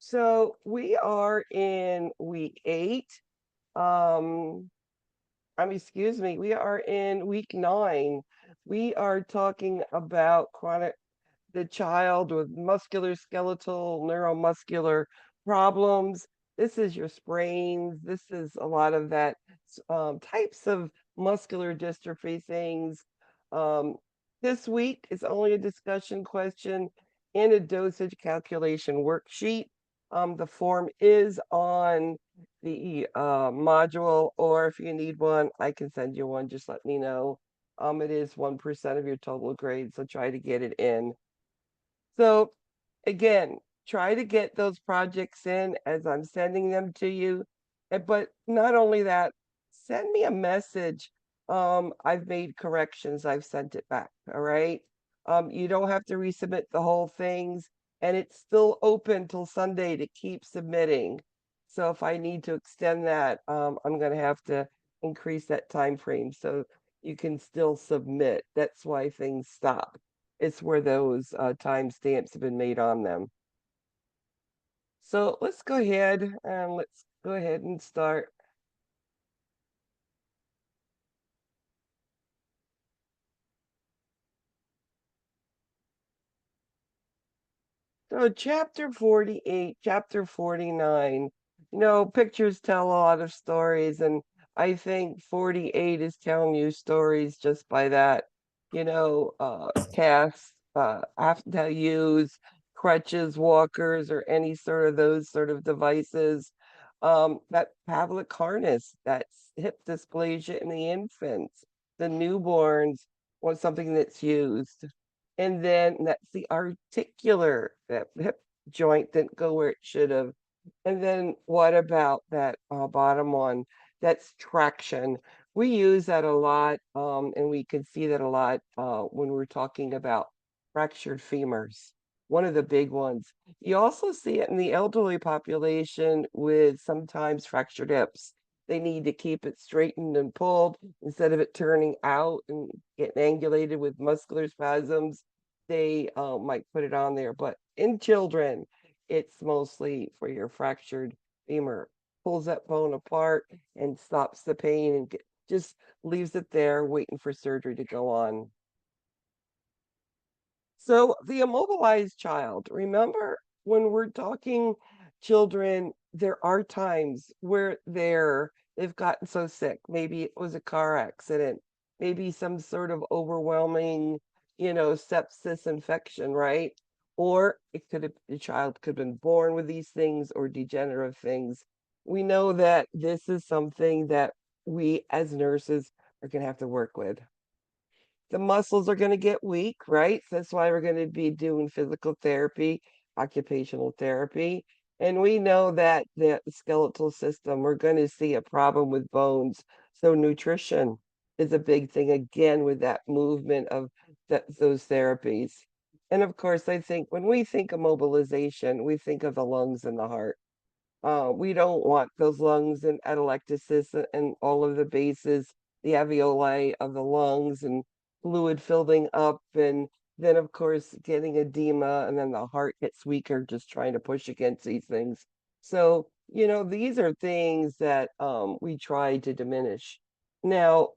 So we are in week 8. Um, excuse me, we are in week 9. We are talking about the child with musculoskeletal, neuromuscular problems. This is your sprains. This is a lot of that types of muscular dystrophy things. Um, this week is only a discussion question and a dosage calculation worksheet. The form is on the module, or if you need one, I can send you one. Just let me know. It is 1% of your total grade, so try to get it in. So again, try to get those projects in as I'm sending them to you. But not only that, send me a message. I've made corrections, I've sent it back. All right. You don't have to resubmit the whole things, and it's still open till Sunday to keep submitting. So if I need to extend that, I'm going to have to increase that time frame so you can still submit. That's why things stop. It's where those timestamps have been made on them. So let's go ahead and start. So chapter 48, chapter 49, pictures tell a lot of stories, and I think 48 is telling you stories just by that. Casts have to use crutches, walkers, or any sort of those sort of devices. That Pavlik harness, that's hip dysplasia in the infants, the newborns, was something that's used. And then that's the articular, that hip joint didn't go where it should have. And then what about that bottom one? That's traction. We use that a lot, and we can see that a lot when we're talking about fractured femurs, one of the big ones. You also see it in the elderly population with sometimes fractured hips. They need to keep it straightened and pulled instead of it turning out and getting angulated with muscular spasms. They might put it on there, but in children, it's mostly for your fractured femur. Pulls that bone apart and stops the pain and just leaves it there waiting for surgery to go on. So the immobilized child, remember when we're talking children, there are times where they've gotten so sick. Maybe it was a car accident, maybe some sort of overwhelming, sepsis infection, right? Or the child could have been born with these things or degenerative things. We know that this is something that we as nurses are going to have to work with. The muscles are going to get weak, right? That's why we're going to be doing physical therapy, occupational therapy. And we know that the skeletal system, we're going to see a problem with bones. So nutrition is a big thing again with that movement of those therapies. And of course, I think when we think of mobilization, we think of the lungs and the heart. We don't want those lungs and atelectasis and all of the bases, the alveoli of the lungs and fluid filling up. And then, of course, getting edema, and then the heart gets weaker just trying to push against these things. So, these are things that we try to diminish. Now,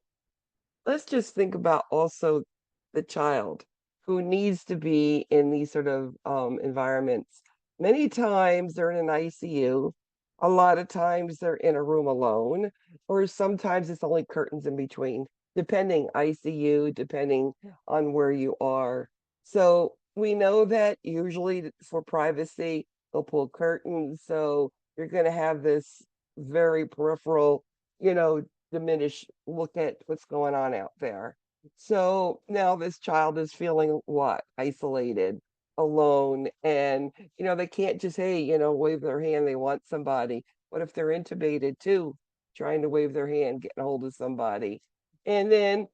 let's just think about also the child who needs to be in these sort of environments. Many times they're in an ICU. A lot of times they're in a room alone, or sometimes it's only curtains in between, depending ICU, depending on where you are. So we know that usually for privacy, they'll pull curtains. So you're going to have this very peripheral, you know, diminish look at what's going on out there. So now this child is feeling what? Isolated, alone, and they can't just, hey, wave their hand, they want somebody. What if they're intubated too, trying to wave their hand, getting a hold of somebody? And then,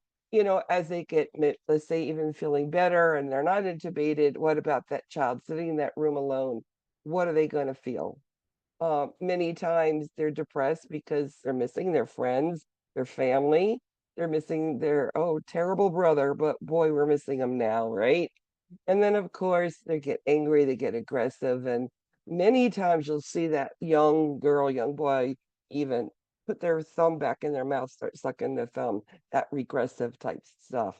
as they get, let's say, even feeling better and they're not intubated, what about that child sitting in that room alone? What are they going to feel? Many times they're depressed because they're missing their friends, their family. They're missing their, oh, terrible brother, but boy, we're missing him now, right? And then, of course, they get angry, they get aggressive, and Many times you'll see that young girl, young boy even put their thumb back in their mouth, start sucking their thumb, that regressive type stuff.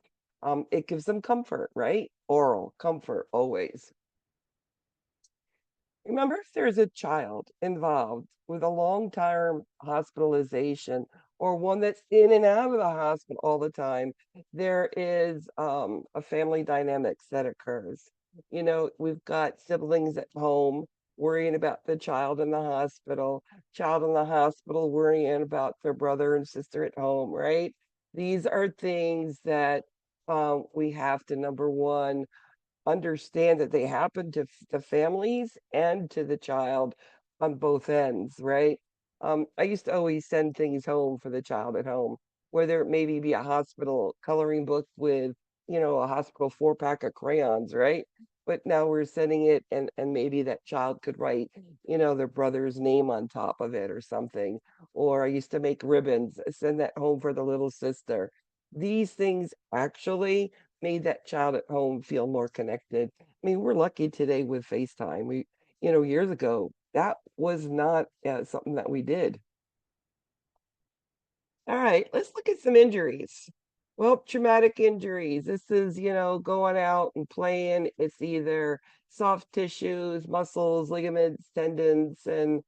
It gives them comfort, right? Oral comfort always. Remember, if there's a child involved with a long-term hospitalization or one that's in and out of the hospital all the time, there is a family dynamics that occurs. You know, we've got siblings at home worrying about the child in the hospital worrying about their brother and sister at home, right? These are things that we have to, number one, understand that they happen to the families and to the child on both ends, right? I used to always send things home for the child at home, whether it maybe be a hospital coloring book with, a hospital 4-pack of crayons, right? But now we're sending it and maybe that child could write, their brother's name on top of it or something. Or I used to make ribbons, send that home for the little sister. These things actually made that child at home feel more connected. I mean, we're lucky today with FaceTime. Years ago, that was not something that we did. All right, let's look at some injuries. Well, traumatic injuries. This is, going out and playing. It's either soft tissues, muscles, ligaments, tendons, and,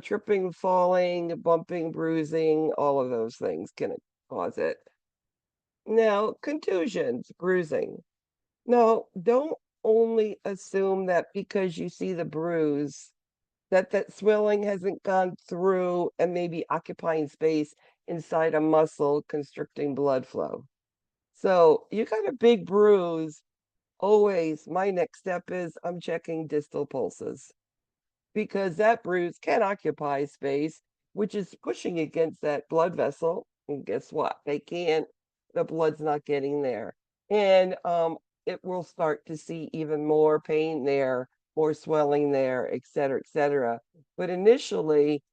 tripping, falling, bumping, bruising, all of those things can cause it. Now, contusions, bruising. No, don't only assume that because you see the bruise, that swelling hasn't gone through and maybe occupying space inside a muscle, constricting blood flow. So you got a big bruise. Always, my next step is I'm checking distal pulses because that bruise can occupy space, which is pushing against that blood vessel. And guess what? The blood's not getting there. And it will start to see even more pain there, more swelling there, et cetera, et cetera. But initially,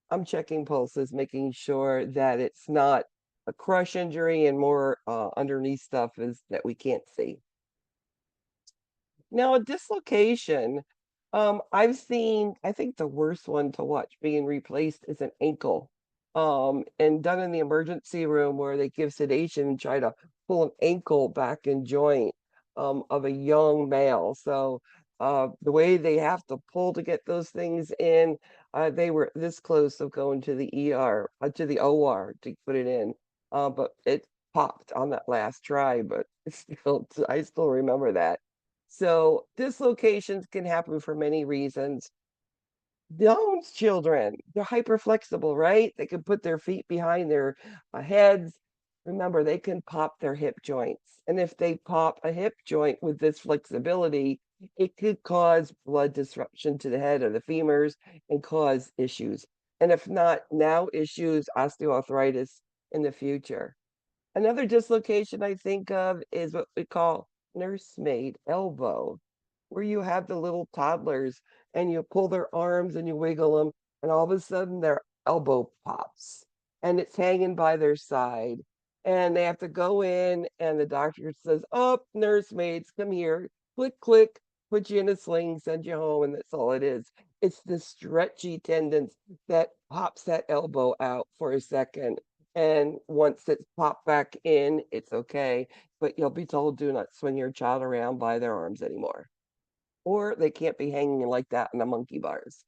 I'm checking pulses, making sure that it's not a crush injury and more underneath stuff is that we can't see. Now, a dislocation, I've seen, I think the worst one to watch being replaced is an ankle. And done in the emergency room where they give sedation and try to pull an ankle back in joint of a young male. So the way they have to pull to get those things in, they were this close of going to the ER, to the OR to put it in. But it popped on that last try, but I still remember that. So dislocations can happen for many reasons. Down's children, they're hyper flexible, right? They can put their feet behind their heads. Remember, they can pop their hip joints. And if they pop a hip joint with this flexibility, it could cause blood disruption to the head or the femurs and cause issues. And if not now, issues, osteoarthritis in the future. Another dislocation I think of is what we call nursemaid elbow, where you have the little toddlers and you pull their arms and you wiggle them, and all of a sudden their elbow pops and it's hanging by their side. And they have to go in, and the doctor says, "Oh, nursemaids, come here, click, click, put you in a sling, send you home." And that's all it is. It's the stretchy tendons that pops that elbow out for a second. And once it's popped back in, it's okay. But you'll be told, do not swing your child around by their arms anymore. Or they can't be hanging like that in the monkey bars.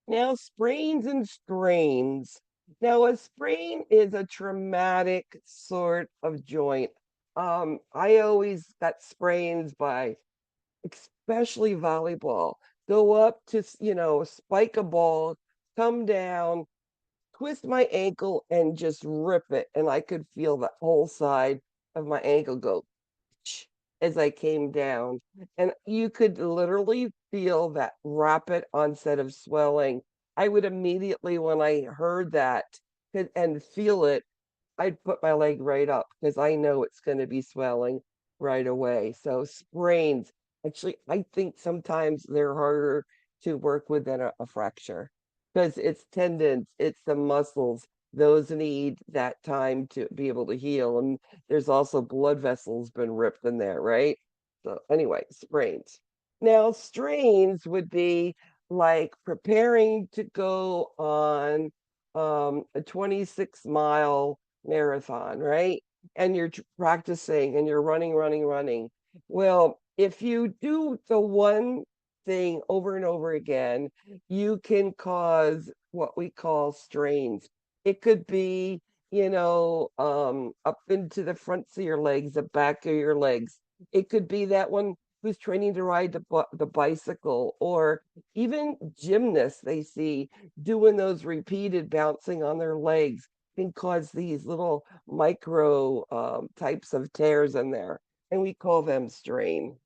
Now, sprains and strains. Now, a sprain is a traumatic sort of joint. I always got sprains by especially volleyball. Go up to, spike a ball, come down, twist my ankle and just rip it, and I could feel the whole side of my ankle go as I came down, and you could literally feel that rapid onset of swelling. I would immediately, when I heard that and feel it, I'd put my leg right up because I know it's gonna be swelling right away. So sprains, actually, I think sometimes they're harder to work with than a fracture because it's tendons, it's the muscles. Those need that time to be able to heal. And there's also blood vessels been ripped in there, right? So anyway, sprains. Now, strains would be like preparing to go on a 26-mile marathon, right? And you're practicing and you're running, running, running. Well, if you do the one thing over and over again, you can cause what we call strains. It could be, up into the fronts of your legs, the back of your legs. It could be that one who's training to ride the bicycle, or even gymnasts they see doing those repeated bouncing on their legs can cause these little micro types of tears in there, and we call them strain.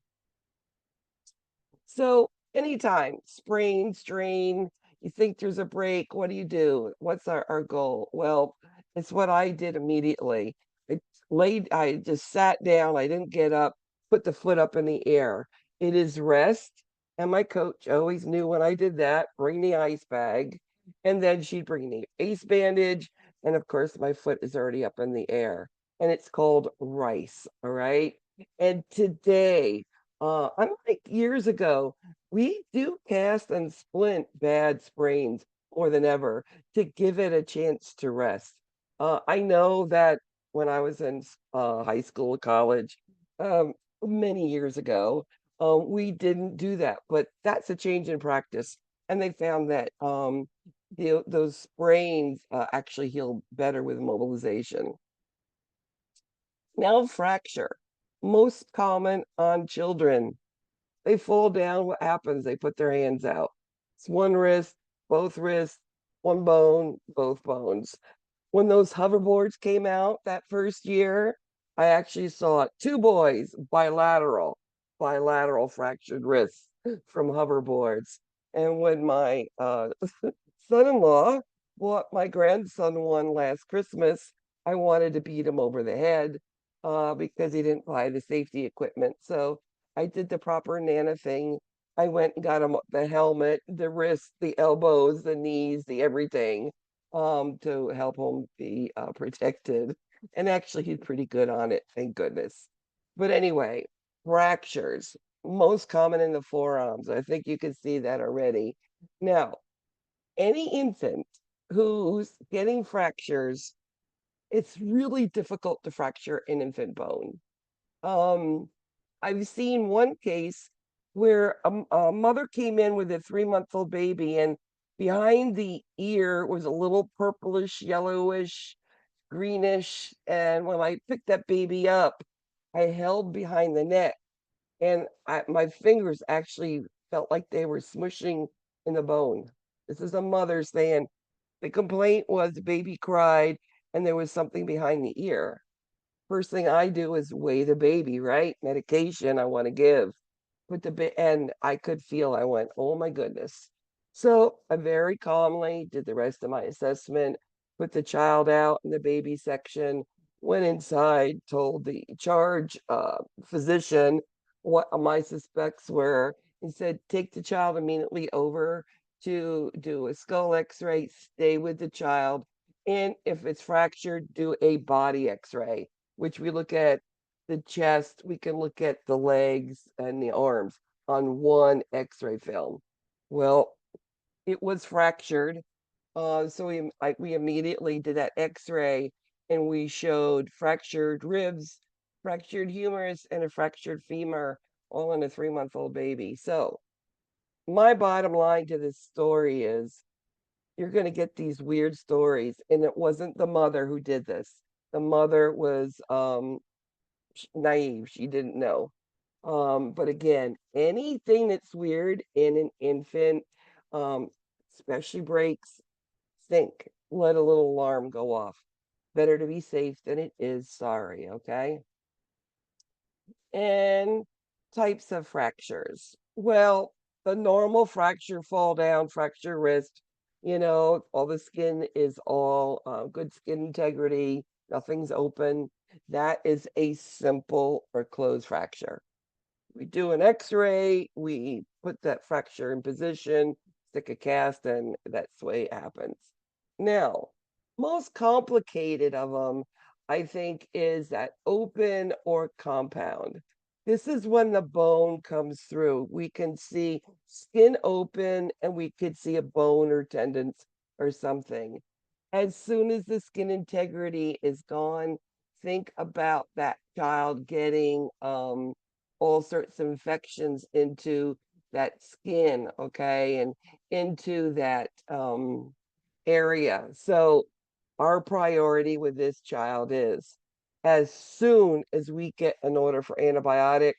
So anytime, sprain, strain, you think there's a break, what do you do? What's our goal? Well, it's what I did immediately. I just sat down, I didn't get up, put the foot up in the air. It is rest. And my coach always knew when I did that, bring the ice bag. And then she'd bring the ace bandage. And of course, my foot is already up in the air. And it's called rice. All right. And today, unlike years ago, we do cast and splint bad sprains more than ever to give it a chance to rest. I know that when I was in high school, college, um, many years ago, we didn't do that, but that's a change in practice. And they found that those sprains actually heal better with mobilization. Now, fracture, most common on children. They fall down, what happens? They put their hands out. It's one wrist, one bone, both bones. When those hoverboards came out that first year, I actually saw two boys bilateral fractured wrists from hoverboards. And when my son-in-law bought my grandson one last Christmas, I wanted to beat him over the head because he didn't buy the safety equipment. So I did the proper Nana thing. I went and got him the helmet, the wrists, the elbows, the knees, the everything to help him be protected. And actually, he's pretty good on it, thank goodness. But anyway, fractures, most common in the forearms. I think you can see that already. Now, any infant who's getting fractures, it's really difficult to fracture an infant bone. Um, I've seen one case where a mother came in with a 3-month-old baby, and behind the ear was a little purplish, yellowish, greenish. And when I picked that baby up, I held behind the neck, and my fingers actually felt like they were smushing in the bone. This is a mother saying the complaint was the baby cried and there was something behind the ear. First thing I do is weigh the baby, right? Medication I want to give. Put and I could feel, I went, oh my goodness. So I very calmly did the rest of my assessment, put the child out in the baby section, went inside, told the charge physician what my suspects were, and said, take the child immediately over to do a skull x-ray, stay with the child, and if it's fractured, do a body x-ray, which we look at the chest, we can look at the legs and the arms on one x-ray film. Well, it was fractured. So we immediately did that x-ray and we showed fractured ribs, fractured humerus, and a fractured femur, all in a 3-month-old baby. So my bottom line to this story is you're going to get these weird stories. And it wasn't the mother who did this. The mother was naive. She didn't know. But again, anything that's weird in an infant, um, especially breaks, think, let a little alarm go off. Better to be safe than it is sorry, okay? And types of fractures. Well, the normal fracture, fall down, fracture wrist, all the skin is all good skin integrity, nothing's open. That is a simple or closed fracture. We do an x-ray, we put that fracture in position, stick a cast, and that's the way it happens. Now, most complicated of them, I think, is that open or compound. This is when the bone comes through. We can see skin open and we could see a bone or tendons or something. As soon as the skin integrity is gone, think about that child getting all sorts of infections into that skin, okay, and into that area. So our priority with this child is as soon as we get an order for antibiotic,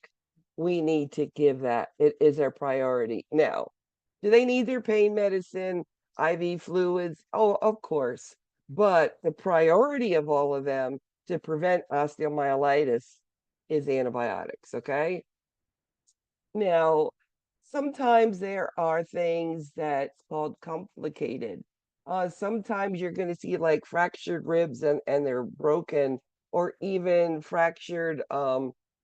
we need to give that. It is our priority. Now, do they need their pain medicine, IV fluids? Oh, of course. But the priority of all of them to prevent osteomyelitis is antibiotics, okay? Now, sometimes there are things that's called complicated. Sometimes you're going to see like fractured ribs and they're broken, or even fractured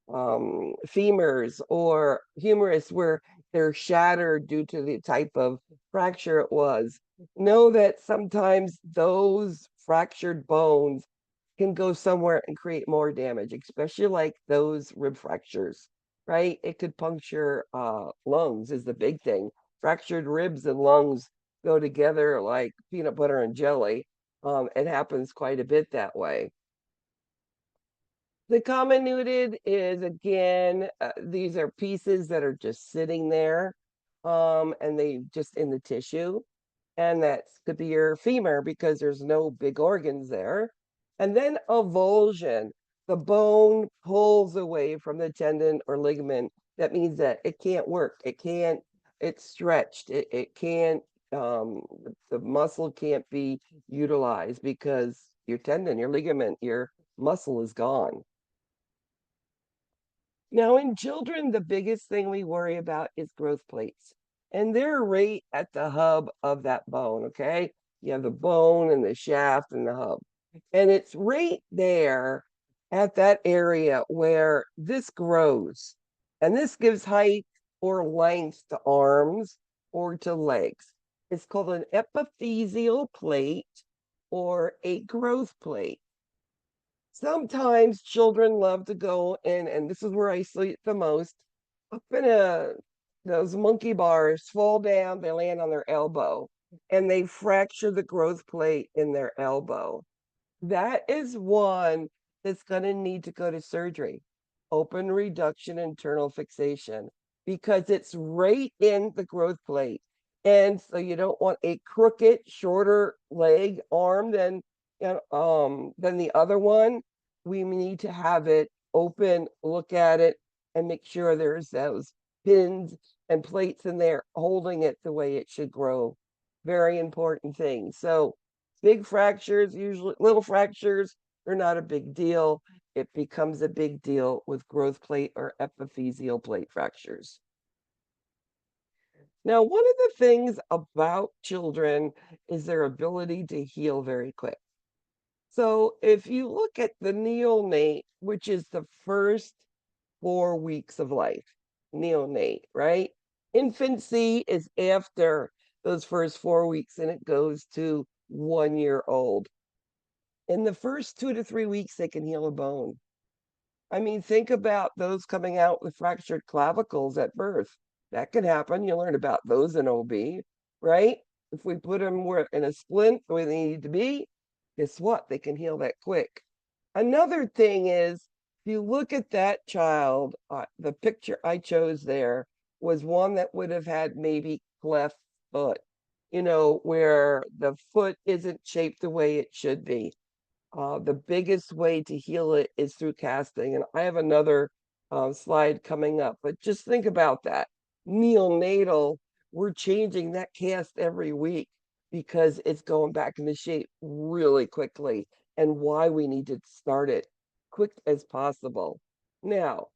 femurs or humerus where they're shattered due to the type of fracture it was. Know that sometimes those fractured bones can go somewhere and create more damage, especially like those rib fractures, right? It could puncture lungs is the big thing. Fractured ribs and lungs go together like peanut butter and jelly. It happens quite a bit that way. The comminuted is again, these are pieces that are just sitting there, and they just in the tissue, and that could be your femur because there's no big organs there. And then avulsion, the bone pulls away from the tendon or ligament. That means that it can't work. It can't, it's stretched. It can't, the muscle can't be utilized because your tendon, your ligament, your muscle is gone. Now, in children, the biggest thing we worry about is growth plates. And they're right at the hub of that bone, okay? You have the bone and the shaft and the hub. And it's right there at that area where this grows. And this gives height or length to arms or to legs. It's called an epiphyseal plate or a growth plate. Sometimes children love to go in, and this is where I see it the most, up in those monkey bars, fall down, they land on their elbow, and they fracture the growth plate in their elbow. That is one that's going to need to go to surgery, open reduction internal fixation, because it's right in the growth plate. And so you don't want a crooked, shorter leg, arm than the other one. We need to have it open, look at it, and make sure there's those pins and plates in there holding it the way it should grow. Very important thing. So big fractures, usually little fractures, they're not a big deal. It becomes a big deal with growth plate or epiphyseal plate fractures. Now, one of the things about children is their ability to heal very quick. So if you look at the neonate, which is the first 4 weeks of life, neonate, right? Infancy is after those first 4 weeks and it goes to 1 year old. In the first 2 to 3 weeks, they can heal a bone. I mean, think about those coming out with fractured clavicles at birth. That can happen. You learn about those in OB, right? If we put them in a splint the way they need to be, guess what? They can heal that quick. Another thing is, if you look at that child, the picture I chose there was one that would have had maybe cleft foot, where the foot isn't shaped the way it should be. The biggest way to heal it is through casting. And I have another slide coming up, but just think about that. Neonatal, we're changing that cast every week because it's going back into shape really quickly, and why we need to start it quick as possible. Now,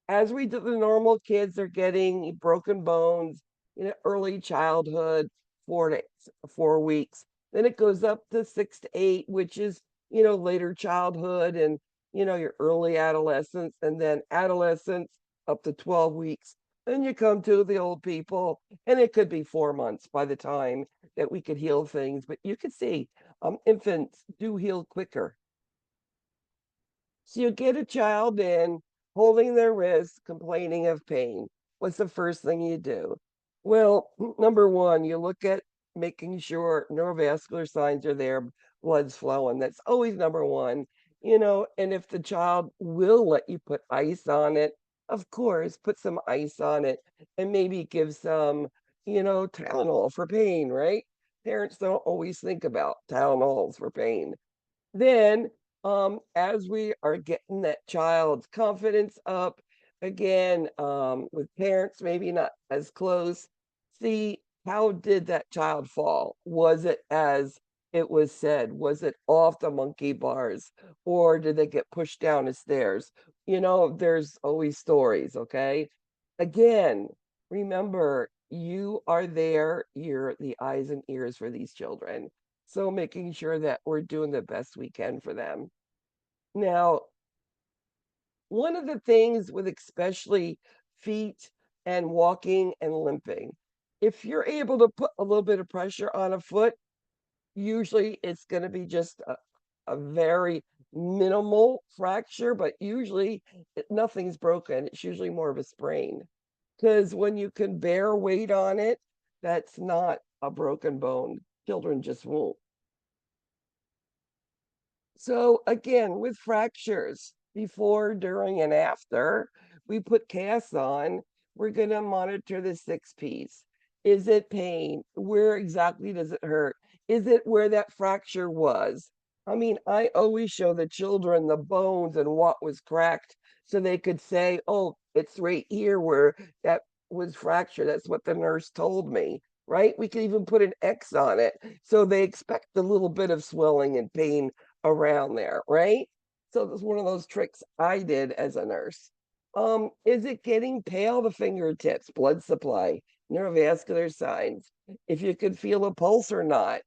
as we do the normal kids, they're getting broken bones in early childhood, 4 weeks. Then it goes up to 6 to 8, which is later childhood and your early adolescence, and then adolescence up to 12 weeks. Then you come to the old people, and it could be 4 months by the time that we could heal things. But you can see infants do heal quicker. So you get a child in, holding their wrist, complaining of pain. What's the first thing you do? Well, number one, you look at making sure neurovascular signs are there, blood's flowing. That's always number one. And if the child will let you put ice on it, of course, put some ice on it and maybe give some, Tylenol for pain, right? Parents don't always think about Tylenols for pain. Then, as we are getting that child's confidence up, again, with parents maybe not as close, see how did that child fall? Was it as it was said? Was it off the monkey bars? Or did they get pushed down the stairs? There's always stories, okay? Again, remember, you are there, you're the eyes and ears for these children. So making sure that we're doing the best we can for them. Now, one of the things with especially feet and walking and limping, if you're able to put a little bit of pressure on a foot, usually it's going to be just a very minimal fracture, but usually nothing's broken. It's usually more of a sprain. Because when you can bear weight on it, that's not a broken bone. Children just won't. So again, with fractures, before, during, and after we put casts on, we're going to monitor the 6 Ps. Is it pain? Where exactly does it hurt? Is it where that fracture was? I mean, I always show the children the bones and what was cracked so they could say, oh, it's right here where that was fractured. That's what the nurse told me, right? We could even put an X on it. So they expect a little bit of swelling and pain around there, right? So that's one of those tricks I did as a nurse. Is it getting pale, the fingertips, blood supply, neurovascular signs? If you could feel a pulse or not.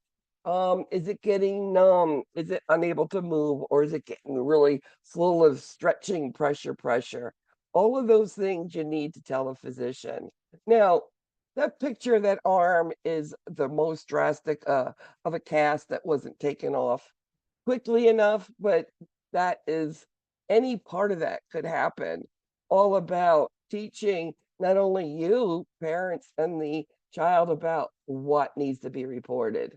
Is it getting numb? Is it unable to move? Or is it getting really full of stretching pressure? All of those things you need to tell a physician. Now, that picture of that arm is the most drastic of a cast that wasn't taken off quickly enough, but that is any part of that could happen. All about teaching not only you, parents, and the child about what needs to be reported.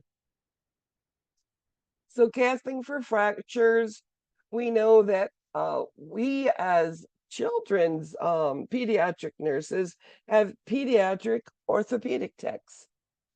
So casting for fractures, we know that we as children's pediatric nurses have pediatric orthopedic techs,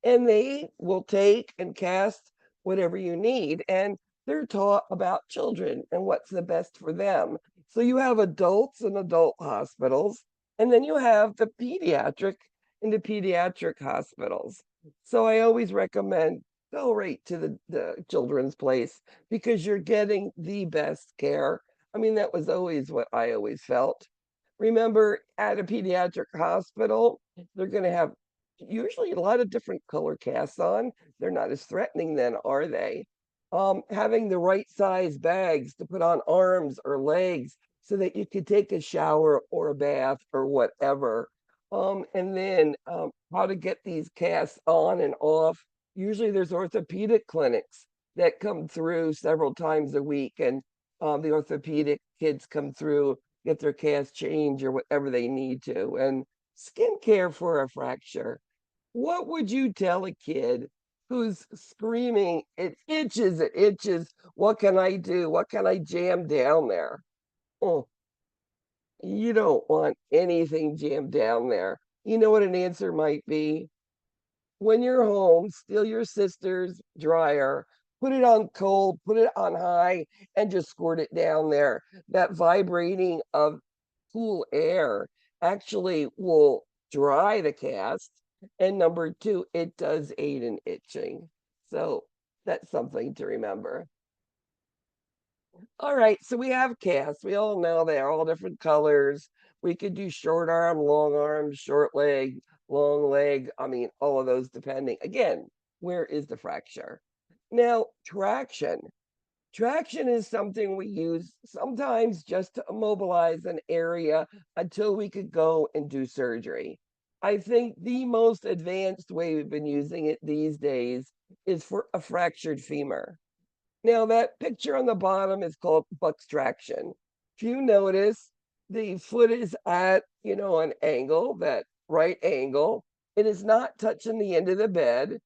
and they will take and cast whatever you need. And they're taught about children and what's the best for them. So you have adults in adult hospitals, and then you have the pediatric in the pediatric hospitals. So I always recommend go right to the children's place because you're getting the best care. I mean, that was always what I always felt. Remember, at a pediatric hospital, they're going to have usually a lot of different color casts on. They're not as threatening then, are they? Having the right size bags to put on arms or legs so that you could take a shower or a bath or whatever. And then how to get these casts on and off. Usually there's orthopedic clinics that come through several times a week, and the orthopedic kids come through, get their cast changed or whatever they need to. And skincare for a fracture. What would you tell a kid who's screaming, it itches, it itches. What can I do? What can I jam down there? Oh, you don't want anything jammed down there. You know what an answer might be? When you're home, steal your sister's dryer, put it on cold, put it on high, and just squirt it down there. That vibrating of cool air actually will dry the cast. And number two, it does aid in itching. So that's something to remember. All right, so we have casts. We all know they're all different colors. We could do short arm, short leg, long leg. I mean, all of those depending. Again, where is the fracture? Now, traction. Traction is something we use sometimes just to immobilize an area until we could go and do surgery. I think the most advanced way we've been using it these days is for a fractured femur. Now, that picture on the bottom is called buck traction. If you notice, the foot is at, an angle, that right angle. It is not touching the end of the bed.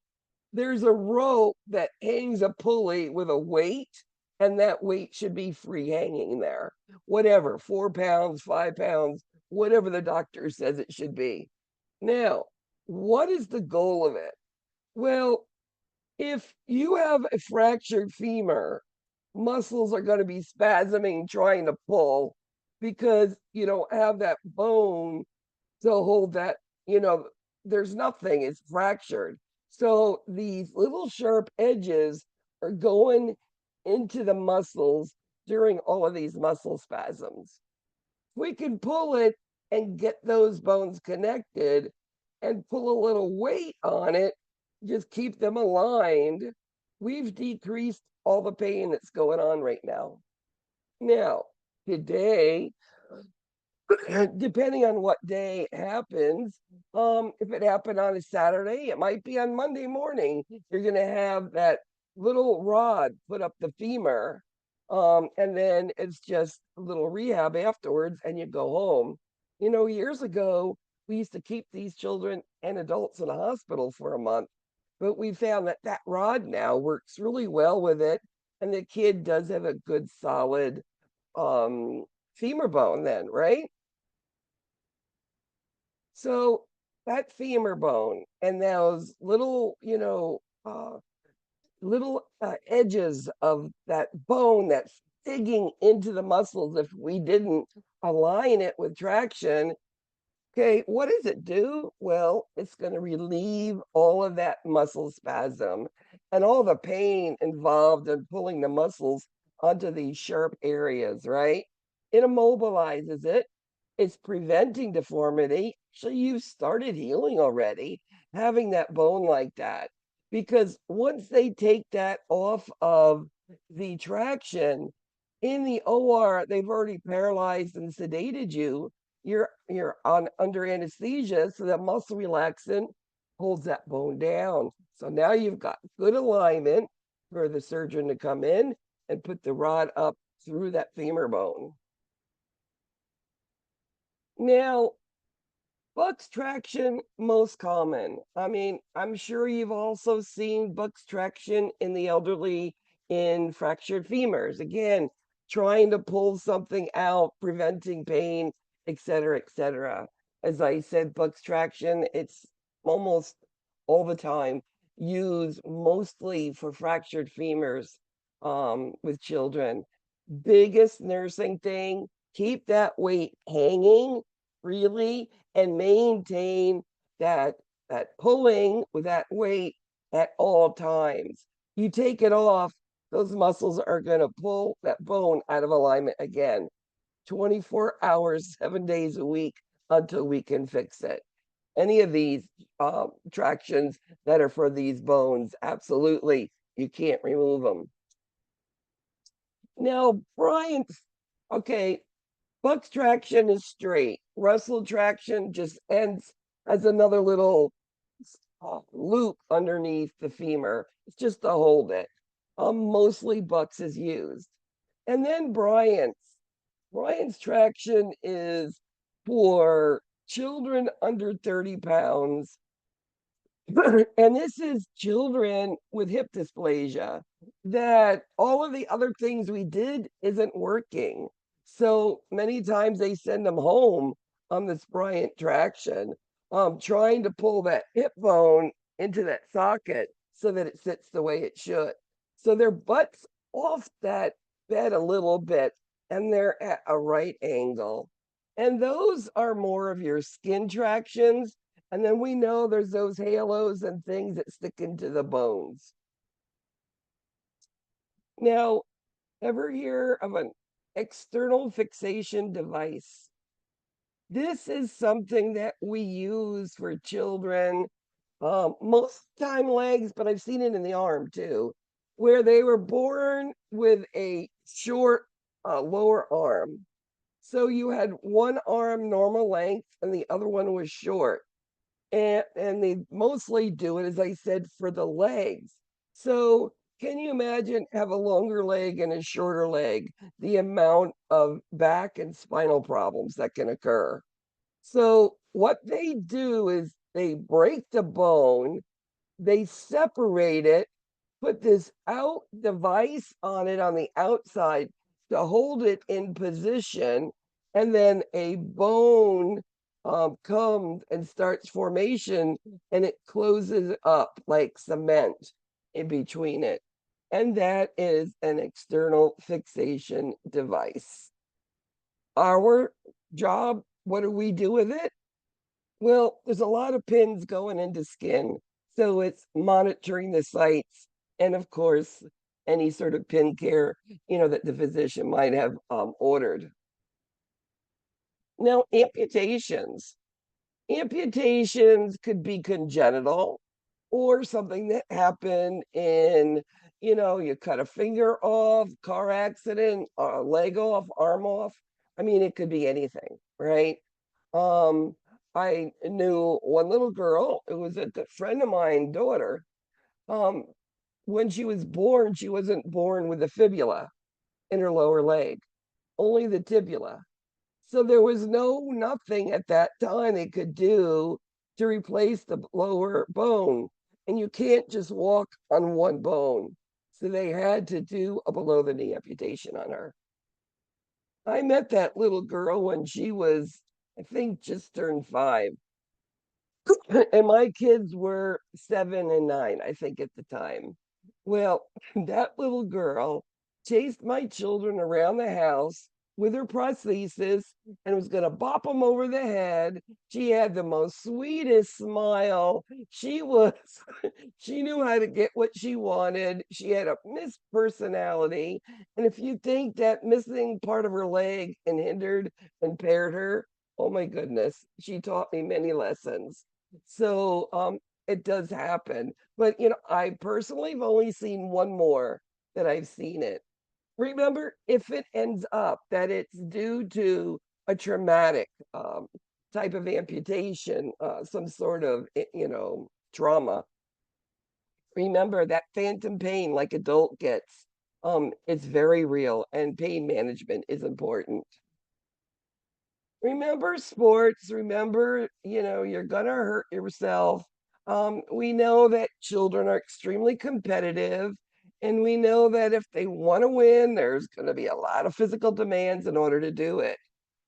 There's a rope that hangs a pulley with a weight, and that weight should be free hanging there. Whatever, 4 pounds, 5 pounds, whatever the doctor says it should be. Now, what is the goal of it? Well, if you have a fractured femur, muscles are going to be spasming trying to pull because you don't have that bone to hold that, you know, there's nothing, it's fractured. So these little sharp edges are going into the muscles during all of these muscle spasms. We can pull it and get those bones connected and pull a little weight on it, just keep them aligned. We've decreased all the pain that's going on right now. Now, today, depending on what day it happens, if it happened on a Saturday, it might be on Monday morning. You're going to have that little rod put up the femur, and then it's just a little rehab afterwards, and you go home. Years ago, we used to keep these children and adults in a hospital for a month, but we found that that rod now works really well with it, and the kid does have a good solid femur bone then, right? So that femur bone and those little, little edges of that bone that's digging into the muscles, if we didn't align it with traction, okay, what does it do? Well, it's going to relieve all of that muscle spasm and all the pain involved in pulling the muscles onto these sharp areas, right? It immobilizes it. It's preventing deformity. So you've started healing already, having that bone like that. Because once they take that off of the traction in the OR, they've already paralyzed and sedated you. You're on under anesthesia, so that muscle relaxant holds that bone down. So now you've got good alignment for the surgeon to come in and put the rod up through that femur bone. Now, Buck's traction, most common. I mean, I'm sure you've also seen Buck's traction in the elderly in fractured femurs. Again, trying to pull something out, preventing pain, et cetera, et cetera. As I said, Buck's traction, it's almost all the time used mostly for fractured femurs with children. Biggest nursing thing, keep that weight hanging freely and maintain that pulling with that weight at all times. You take it off, those muscles are going to pull that bone out of alignment again, 24 hours, 7 days a week until we can fix it. Any of these tractions that are for these bones, absolutely, you can't remove them. Now, Brian's, okay, Buck's traction is straight. Russell traction just ends as another little loop underneath the femur. It's just to hold it. Mostly Buck's is used. And then Brian's. Brian's traction is for children under 30 pounds. And this is children with hip dysplasia, that all of the other things we did isn't working. So many times they send them home on this Bryant traction, trying to pull that hip bone into that socket so that it sits the way it should. So their butt's off that bed a little bit and they're at a right angle. And those are more of your skin tractions. And then we know there's those halos and things that stick into the bones. Now, ever hear of an external fixation device? This is something that we use for children, most time legs, but I've seen it in the arm too, where they were born with a short lower arm. So you had one arm normal length and the other one was short. And they mostly do it, as I said, for the legs. So Can you imagine have a longer leg and a shorter leg? The amount of back and spinal problems that can occur. So what they do is they break the bone, they separate it, put this out device on it on the outside to hold it in position, and then a bone comes and starts formation, and it closes up like cement in between it. And that is an external fixation device. Our job, what do we do with it? Well, there's a lot of pins going into skin. So it's monitoring the sites and, of course, any sort of pin care, that the physician might have ordered. Now, amputations. Amputations could be congenital or something that happened in, you cut a finger off, car accident, a leg off, arm off. I mean, it could be anything, right? Um, I knew one little girl, it was a good friend of mine, daughter. Um, when she was born, she wasn't born with a fibula in her lower leg, only the tibula. So there was nothing at that time they could do to replace the lower bone. And you can't just walk on one bone. So they had to do a below the knee amputation on her. I met that little girl when she was, I think, just turned 5. And my kids were 7 and 9, I think, at the time. Well, that little girl chased my children around the house with her prosthesis and was going to bop them over the head. She had the most sweetest smile. She was, she knew how to get what she wanted. She had a Miss personality. And if you think that missing part of her leg and hindered, impaired her, oh my goodness, she taught me many lessons. So it does happen. But I personally have only seen one more that I've seen it. Remember, if it ends up that it's due to a traumatic type of amputation, some sort of trauma, remember that phantom pain like adult gets, it's very real, and pain management is important. Remember sports, remember, you're gonna hurt yourself. We know that children are extremely competitive, and we know that if they want to win, there's going to be a lot of physical demands in order to do it.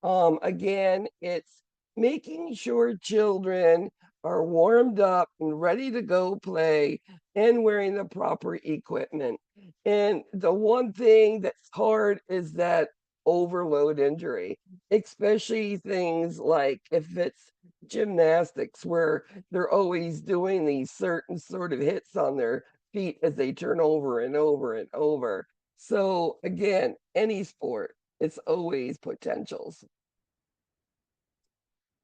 Again, it's making sure children are warmed up and ready to go play and wearing the proper equipment. And the one thing that's hard is that overload injury, especially things like if it's gymnastics where they're always doing these certain sort of hits on their feet as they turn over and over and over. So again, any sport, it's always potentials.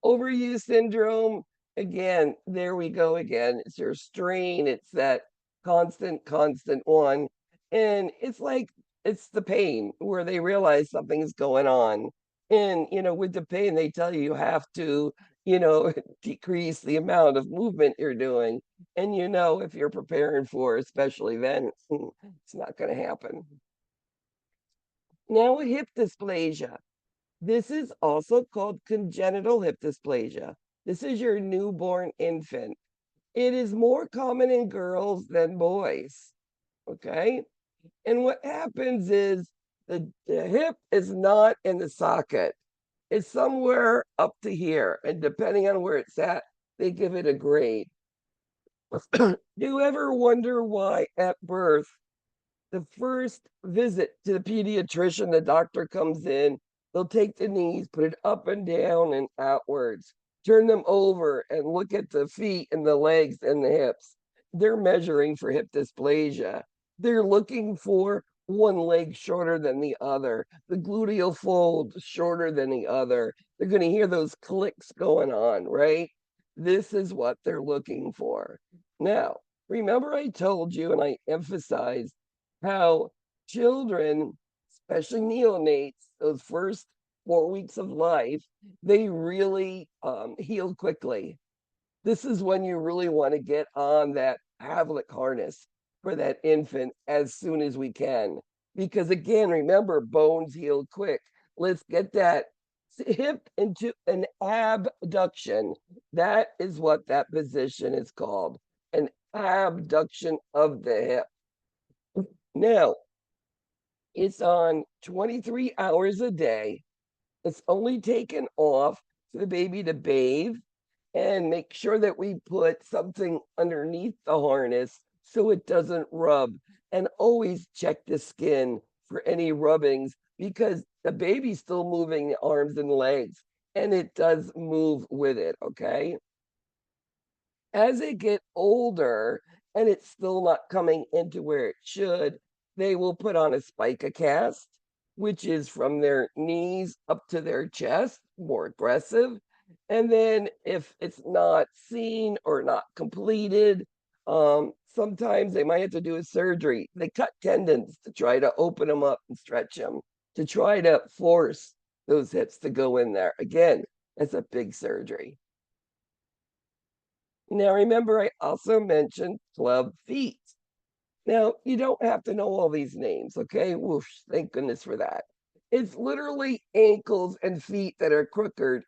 Overuse syndrome, again, there we go again. It's your strain, it's that constant one. And it's like it's the pain where they realize something's going on. And with the pain, they tell you have to, decrease the amount of movement you're doing. And if you're preparing for a special event, it's not going to happen. Now, hip dysplasia. This is also called congenital hip dysplasia. This is your newborn infant. It is more common in girls than boys. Okay. And what happens is the hip is not in the socket, it's somewhere up to here. And depending on where it's at, they give it a grade. Do you ever wonder why at birth the first visit to the pediatrician, the doctor comes in, they'll take the knees, put it up and down and outwards, turn them over and look at the feet and the legs and the hips. They're measuring for hip dysplasia. They're looking for one leg shorter than the other, the gluteal fold shorter than the other. They're going to hear those clicks going on, right? This is what they're looking for. Now, remember I told you and I emphasized how children, especially neonates, those first 4 weeks of life, they really heal quickly. This is when you really want to get on that Havlik harness for that infant as soon as we can. Because again, remember, bones heal quick. Let's get that hip into an abduction. That is what that position is called, an abduction of the hip. Now, it's on 23 hours a day. It's only taken off for the baby to bathe and make sure that we put something underneath the harness so it doesn't rub. And always check the skin for any rubbings because the baby's still moving the arms and legs and it does move with it, okay? As they get older and it's still not coming into where it should, they will put on a spica cast, which is from their knees up to their chest, more aggressive. And then if it's not seen or not completed, sometimes they might have to do a surgery. They cut tendons to try to open them up and stretch them, to try to force those hips to go in there. Again, that's a big surgery. Now, remember, I also mentioned club feet. Now, you don't have to know all these names, okay? Whoosh, thank goodness for that. It's literally ankles and feet that are crooked,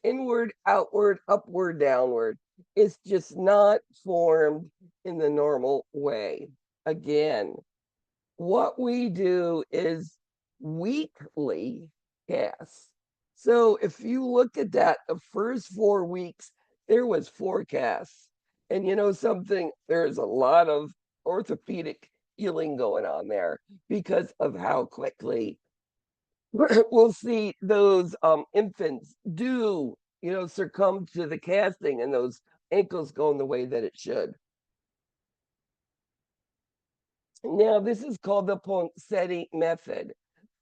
inward, outward, upward, downward. It's just not formed in the normal way. Again, what we do is weekly casts. So if you look at that, the first 4 weeks, there was 4 casts. And you know something, there's a lot of orthopedic healing going on there because of how quickly we'll see those infants do, succumb to the casting and those ankles going the way that it should. Now, this is called the Ponseti method.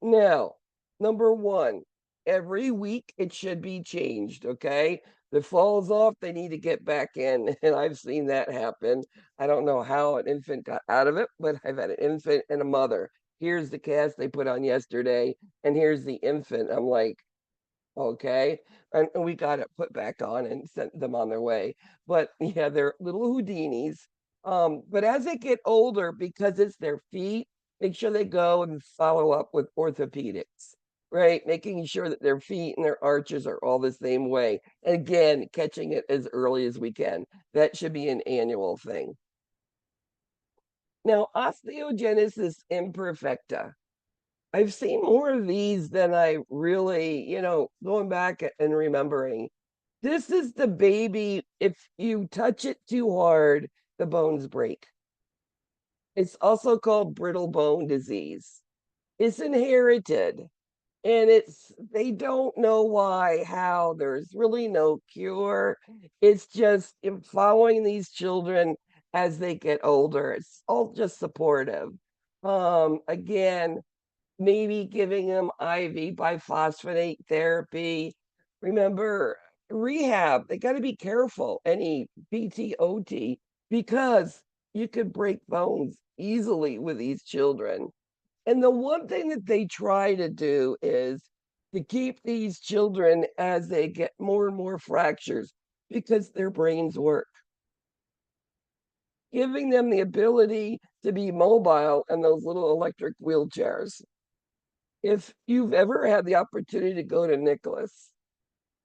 Now, number one, every week it should be changed, okay? If it falls off, they need to get back in, and I've seen that happen. I don't know how an infant got out of it, but I've had an infant and a mother. Here's the cast they put on yesterday, and here's the infant. I'm like, okay. And we got it put back on and sent them on their way. But yeah, they're little Houdinis. But as they get older, because it's their feet, make sure they go and follow up with orthopedics, right? Making sure that their feet and their arches are all the same way. And again, catching it as early as we can. That should be an annual thing. Now, osteogenesis imperfecta. I've seen more of these than I really, going back and remembering. This is the baby, if you touch it too hard, the bones break. It's also called brittle bone disease. It's inherited and they don't know why, how, there's really no cure. It's just in following these children as they get older. It's all just supportive. Again, maybe giving them IV biphosphonate therapy. Remember, rehab, they got to be careful, any PTOT, because you could break bones easily with these children. And the one thing that they try to do is to keep these children as they get more and more fractures because their brains work. Giving them the ability to be mobile in those little electric wheelchairs. If you've ever had the opportunity to go to Nicholas,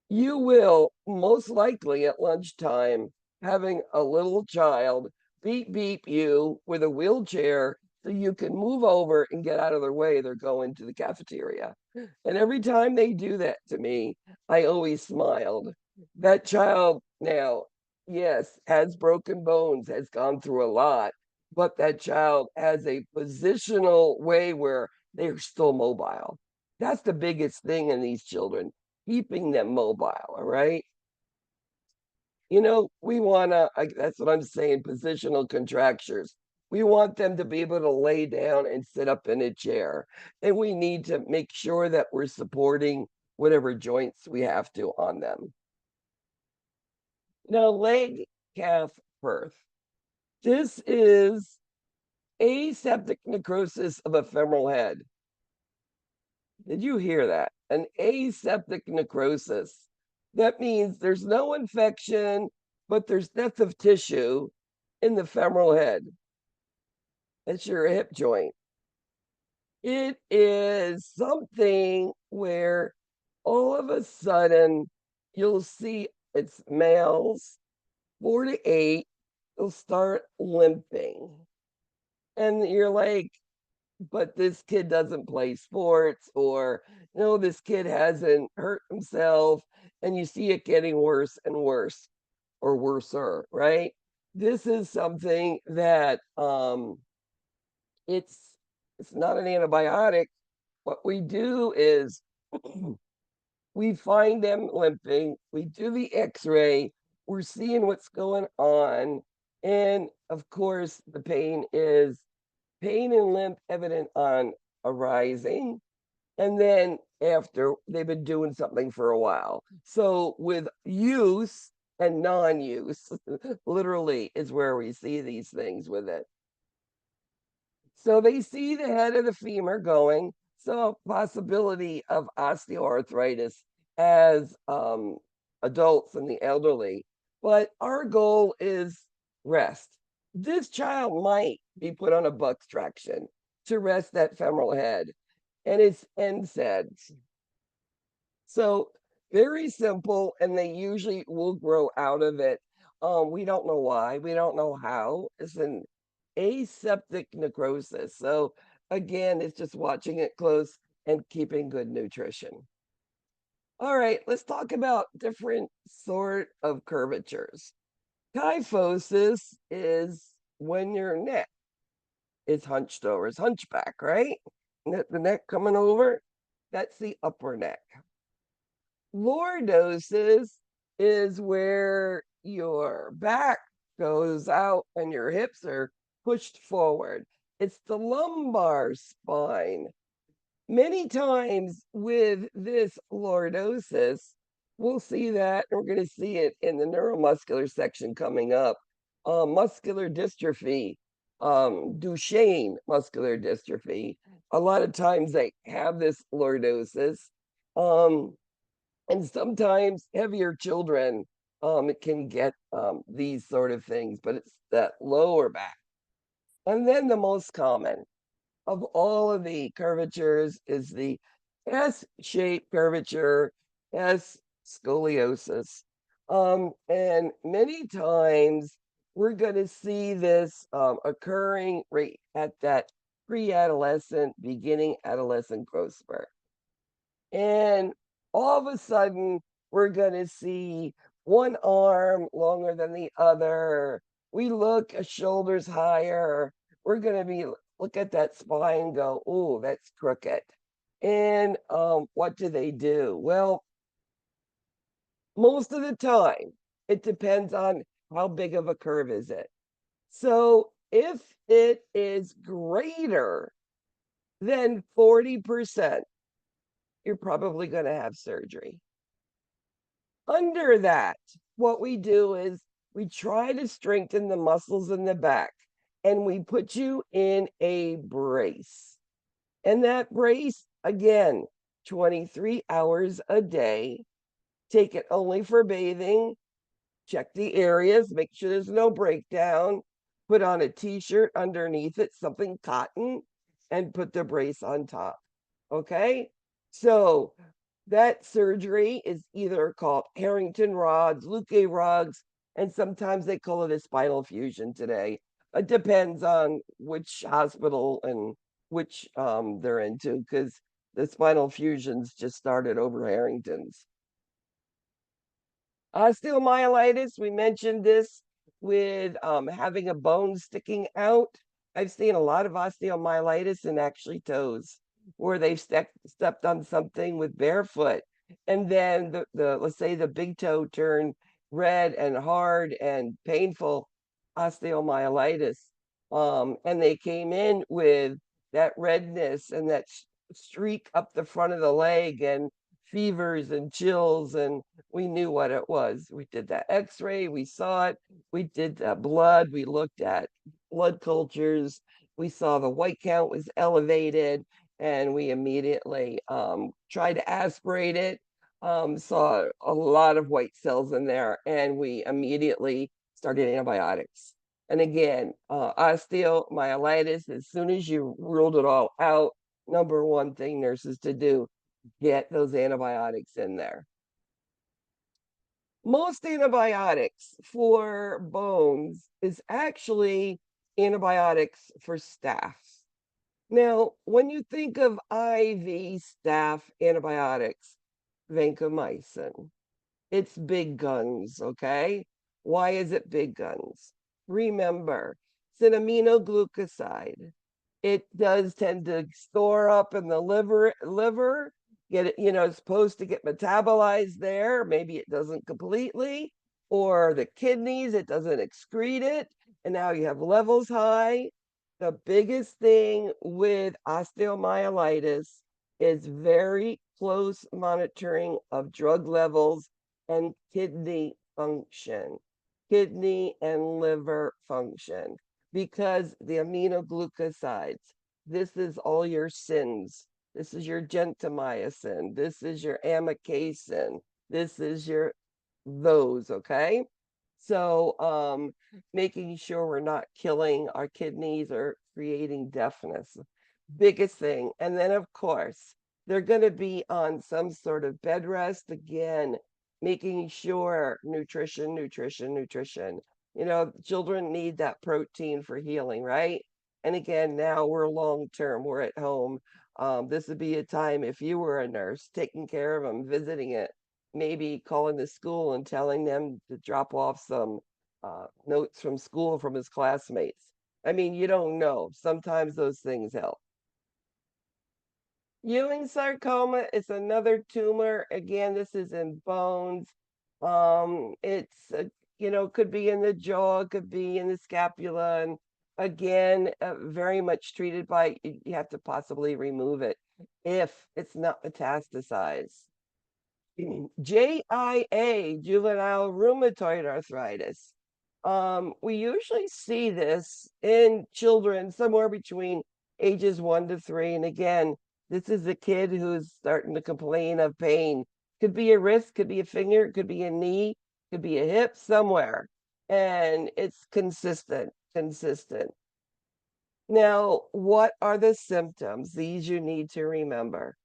you will most likely at lunchtime having a little child beep beep you with a wheelchair so you can move over and get out of their way. They're going to the cafeteria. And every time they do that to me, I always smiled. That child now, yes, has broken bones, has gone through a lot, but that child has a positional way where they're still mobile. That's the biggest thing in these children, keeping them mobile, all right? We want to, that's what I'm saying, positional contractures. We want them to be able to lay down and sit up in a chair. And we need to make sure that we're supporting whatever joints we have to on them. Now, leg calf birth. This is aseptic necrosis of a femoral head. Did you hear that? An aseptic necrosis. That means there's no infection, but there's death of tissue in the femoral head. That's your hip joint. It is something where all of a sudden you'll see it's males, 4 to 8, they'll start limping. And you're like, but this kid doesn't play sports, or no, this kid hasn't hurt himself. And you see it getting worse and worse or worser, right? This is something that it's it's not an antibiotic. What we do is we find them limping, we do the x-ray, we're seeing what's going on, and of course the pain and limp evident on arising, and then after they've been doing something for a while. So with use and non-use, literally is where we see these things with it. So they see the head of the femur going, so possibility of osteoarthritis as adults and the elderly. But our goal is rest. This child might be put on a buck traction to rest that femoral head, and it's NSAIDs. So very simple, and they usually will grow out of it. We don't know why, we don't know how. It's an aseptic necrosis. So again, it's just watching it close and keeping good nutrition. All right, let's talk about different sort of curvatures. Kyphosis is when your neck is hunched over, it's hunchback, right? The neck coming over, that's the upper neck. Lordosis is where your back goes out and your hips are pushed forward. It's the lumbar spine. Many times with this lordosis, we'll see that, and we're going to see it in the neuromuscular section coming up. Muscular dystrophy, Duchenne muscular dystrophy. A lot of times they have this lordosis. And sometimes heavier children it can get these sort of things, but it's that lower back. And then the most common of all of the curvatures is the S-shaped curvature, S scoliosis. And many times we're going to see this occurring right at that pre-adolescent, beginning adolescent growth spurt. And all of a sudden, we're going to see one arm longer than the other. We look a shoulders higher. We're going to be look at that spine, go, oh, that's crooked. And what do they do? Well, most of the time, it depends on how big of a curve is it. So if it is greater than 40%, you're probably going to have surgery. Under that, what we do is we try to strengthen the muscles in the back, and we put you in a brace. And that brace, again, 23 hours a day. Take it only for bathing. Check the areas, make sure there's no breakdown. Put on a t-shirt underneath it, something cotton, and put the brace on top. Okay? So that surgery is either called Harrington rods, Luque rods, and sometimes they call it a spinal fusion today. It depends on which hospital and which they're into, because the spinal fusions just started over Harrington's. Osteomyelitis, we mentioned this with having a bone sticking out. I've seen a lot of osteomyelitis in actually toes, where they've stepped on something with barefoot. And then let's say the big toe turned red and hard and painful osteomyelitis. And they came in with that redness and that streak up the front of the leg and fevers and chills, and we knew what it was. We did that x-ray, we saw it, we did the blood, we looked at blood cultures, we saw the white count was elevated, and we immediately tried to aspirate it, saw a lot of white cells in there, and we immediately started antibiotics. And again, osteomyelitis, as soon as you ruled it all out, number one thing nurses to do, get those antibiotics in there. Most antibiotics for bones is actually antibiotics for staph. Now, when you think of IV staph antibiotics, vancomycin, it's big guns, okay? Why is it big guns? Remember, it's an aminoglucoside. It does tend to store up in the liver, get it, it's supposed to get metabolized there. Maybe it doesn't completely, or the kidneys, it doesn't excrete it, and now you have levels high. The biggest thing with osteomyelitis is very close monitoring of drug levels and kidney function, kidney and liver function, because the aminoglucosides, this is all your sins. This is your gentamicin. This is your amikacin. This is your those, okay? So making sure we're not killing our kidneys or creating deafness, biggest thing. And then of course, they're going to be on some sort of bed rest again, making sure nutrition, nutrition, nutrition. Children need that protein for healing, right? And again, now we're long term, we're at home. This would be a time if you were a nurse taking care of them, visiting it, maybe calling the school and telling them to drop off some notes from school from his classmates. I mean, you don't know. Sometimes those things help. Ewing sarcoma is another tumor. Again, this is in bones. It's could be in the jaw, could be in the scapula, and again, very much treated by you have to possibly remove it if it's not metastasized. JIA, juvenile rheumatoid arthritis. We usually see this in children somewhere between ages 1 to 3. And again, this is a kid who's starting to complain of pain. Could be a wrist, could be a finger, could be a knee, could be a hip, somewhere. And it's consistent, consistent. Now, what are the symptoms? These you need to remember.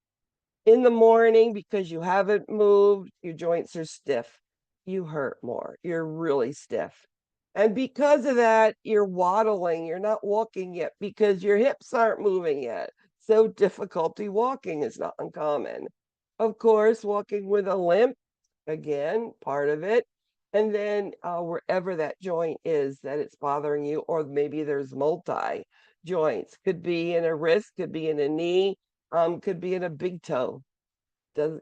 In the morning, because you haven't moved, your joints are stiff. You hurt more. You're really stiff. And because of that, you're waddling. You're not walking yet because your hips aren't moving yet. So difficulty walking is not uncommon. Of course, walking with a limp, again, part of it. And then wherever that joint is that it's bothering you, or maybe there's multi joints, could be in a wrist, could be in a knee, could be in a big toe. Does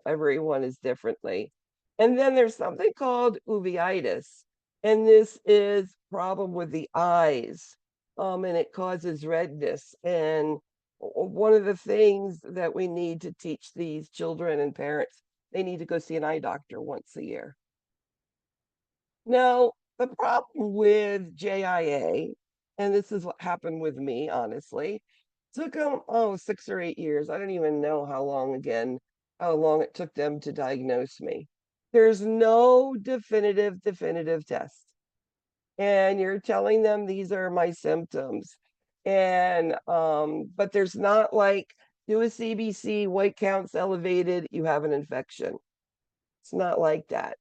everyone is differently. And then there's something called uveitis, and this is problem with the eyes, and it causes redness. And one of the things that we need to teach these children and parents, they need to go see an eye doctor once a year. Now, the problem with JIA, and this is what happened with me, honestly, took them, 6 or 8 years. I don't even know how long it took them to diagnose me. There's no definitive test. And you're telling them these are my symptoms. And but there's not like do a CBC, white counts elevated, you have an infection. It's not like that.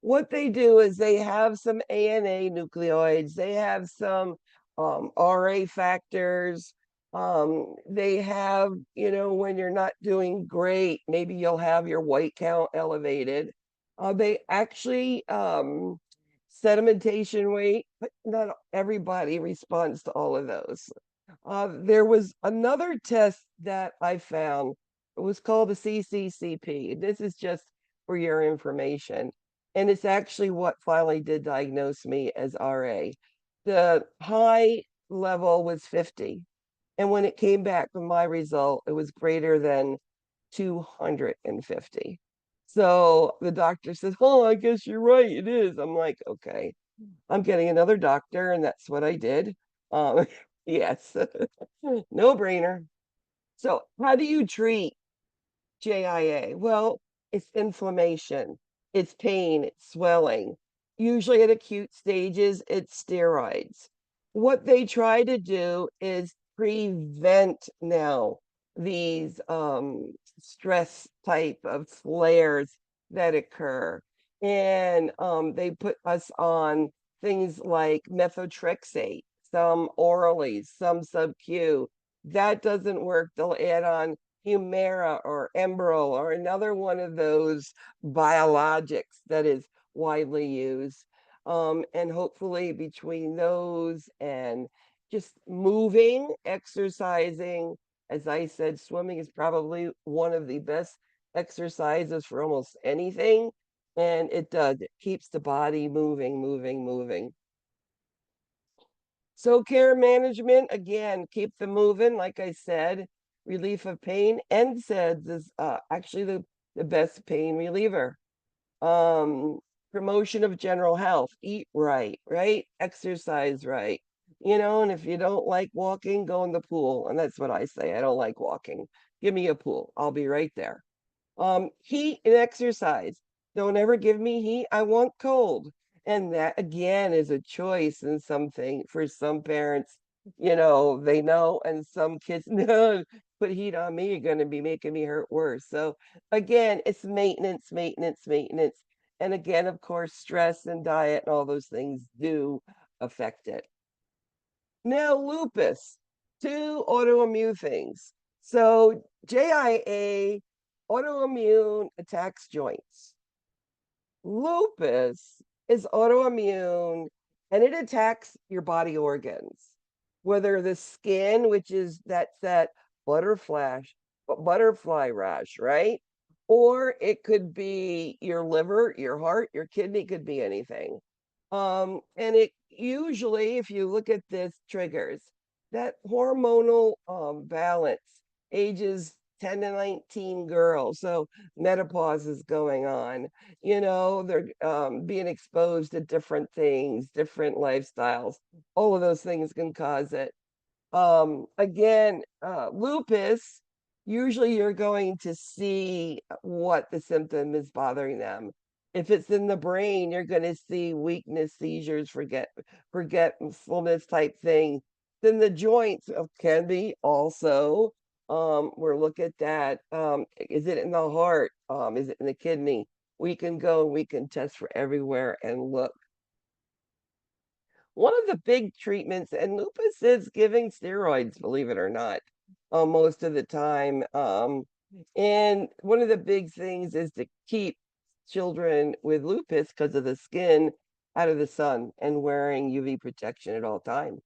What they do is they have some ANA nucleoids, they have some RA factors. They have, when you're not doing great, maybe you'll have your white count elevated. They actually sedimentation rate, but not everybody responds to all of those. There was another test that I found. It was called the CCCP. This is just for your information. And it's actually what finally did diagnose me as RA. The high level was 50. And when it came back with my result, it was greater than 250. So the doctor says, "Oh, I guess you're right. It is." I'm like, okay, I'm getting another doctor. And that's what I did. Yes, no brainer. So, how do you treat JIA? Well, it's inflammation, it's pain, it's swelling. Usually at acute stages, it's steroids. What they try to do is prevent now these stress type of flares that occur. And they put us on things like methotrexate, some orally, some sub-Q. That doesn't work. They'll add on Humira or Enbrel or another one of those biologics that is widely used. And hopefully between those and just moving, exercising, as I said, swimming is probably one of the best exercises for almost anything. And it does, it keeps the body moving, moving, moving. So care management, again, keep them moving, like I said, relief of pain. NSAIDs is actually the best pain reliever. Um, Promotion of general health, eat right, right? Exercise right. And if you don't like walking, go in the pool. And that's what I say. I don't like walking. Give me a pool. I'll be right there. Heat and exercise. Don't ever give me heat. I want cold. And that again is a choice and something for some parents, they know, and some kids no, put heat on me, you're gonna be making me hurt worse. So again, it's maintenance, maintenance, maintenance. And again, of course, stress and diet and all those things do affect it. Now, lupus, two autoimmune things. So, JIA, autoimmune attacks joints. Lupus is autoimmune and it attacks your body organs, whether the skin, which is that butterfly rash, right? Or it could be your liver, your heart, your kidney, could be anything. And it usually, if you look at this, triggers that hormonal balance, ages 10 to 19 girls. So menopause is going on. They're being exposed to different things, different lifestyles. All of those things can cause it. Again, lupus, usually you're going to see what the symptom is bothering them. If it's in the brain, you're going to see weakness, seizures, forgetfulness type thing. Then the joints can be also. We'll look at that. Is it in the heart? Is it in the kidney? We can go and we can test for everywhere and look. One of the big treatments, and lupus is giving steroids, believe it or not, most of the time. And one of the big things is to keep children with lupus, because of the skin, out of the sun and wearing UV protection at all times.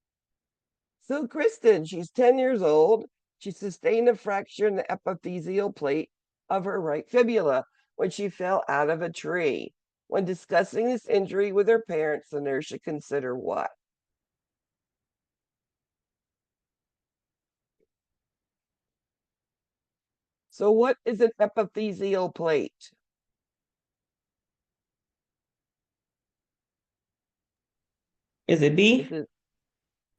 So Kristen, she's 10 years old. She sustained a fracture in the epiphyseal plate of her right fibula when she fell out of a tree. When discussing this injury with her parents, the nurse should consider what? So what is an epiphyseal plate? Is it This B? is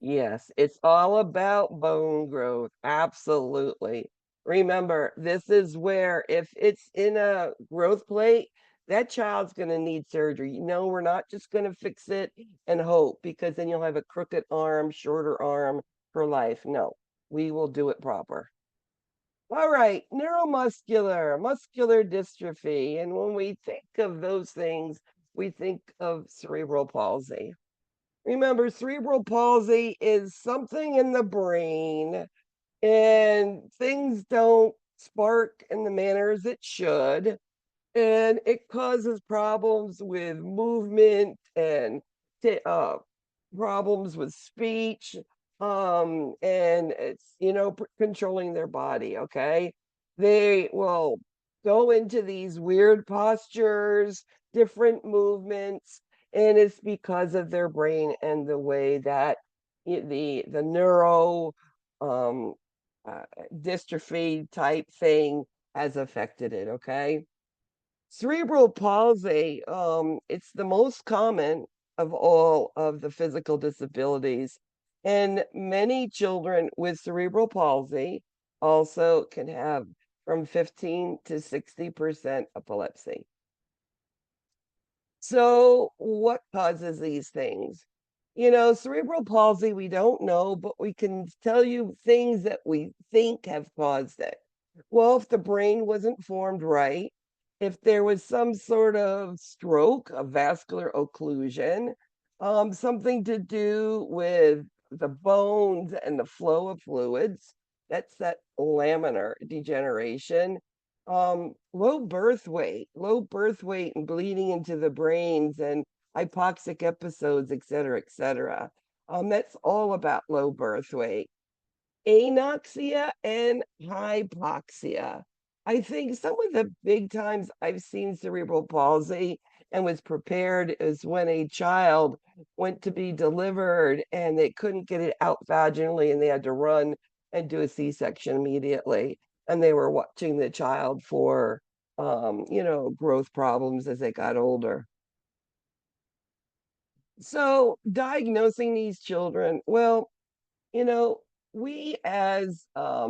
Yes, it's all about bone growth. Absolutely. Remember, this is where if it's in a growth plate, that child's going to need surgery. We're not just going to fix it and hope, because then you'll have a crooked arm, shorter arm for life. No, we will do it proper. All right, neuromuscular, muscular dystrophy. And when we think of those things, we think of cerebral palsy. Remember, cerebral palsy is something in the brain and things don't spark in the manner as it should. And it causes problems with movement and problems with speech. And it's, controlling their body. Okay. They will go into these weird postures, different movements, and it's because of their brain and the way that the neuro um, uh, dystrophy type thing has affected it. Okay. Cerebral palsy, it's the most common of all of the physical disabilities. And many children with cerebral palsy also can have from 15 to 60% epilepsy. So, what causes these things? Cerebral palsy, we don't know, but we can tell you things that we think have caused it. Well, if the brain wasn't formed right, if there was some sort of stroke, a vascular occlusion, something to do with the bones and the flow of fluids, that's that laminar degeneration. Low birth weight and bleeding into the brains and hypoxic episodes, et cetera, et cetera. That's all about low birth weight. Anoxia and hypoxia. I think some of the big times I've seen cerebral palsy and was prepared is when a child went to be delivered and they couldn't get it out vaginally and they had to run and do a C-section immediately. And they were watching the child for, growth problems as they got older. So diagnosing these children, well, you know, we as uh,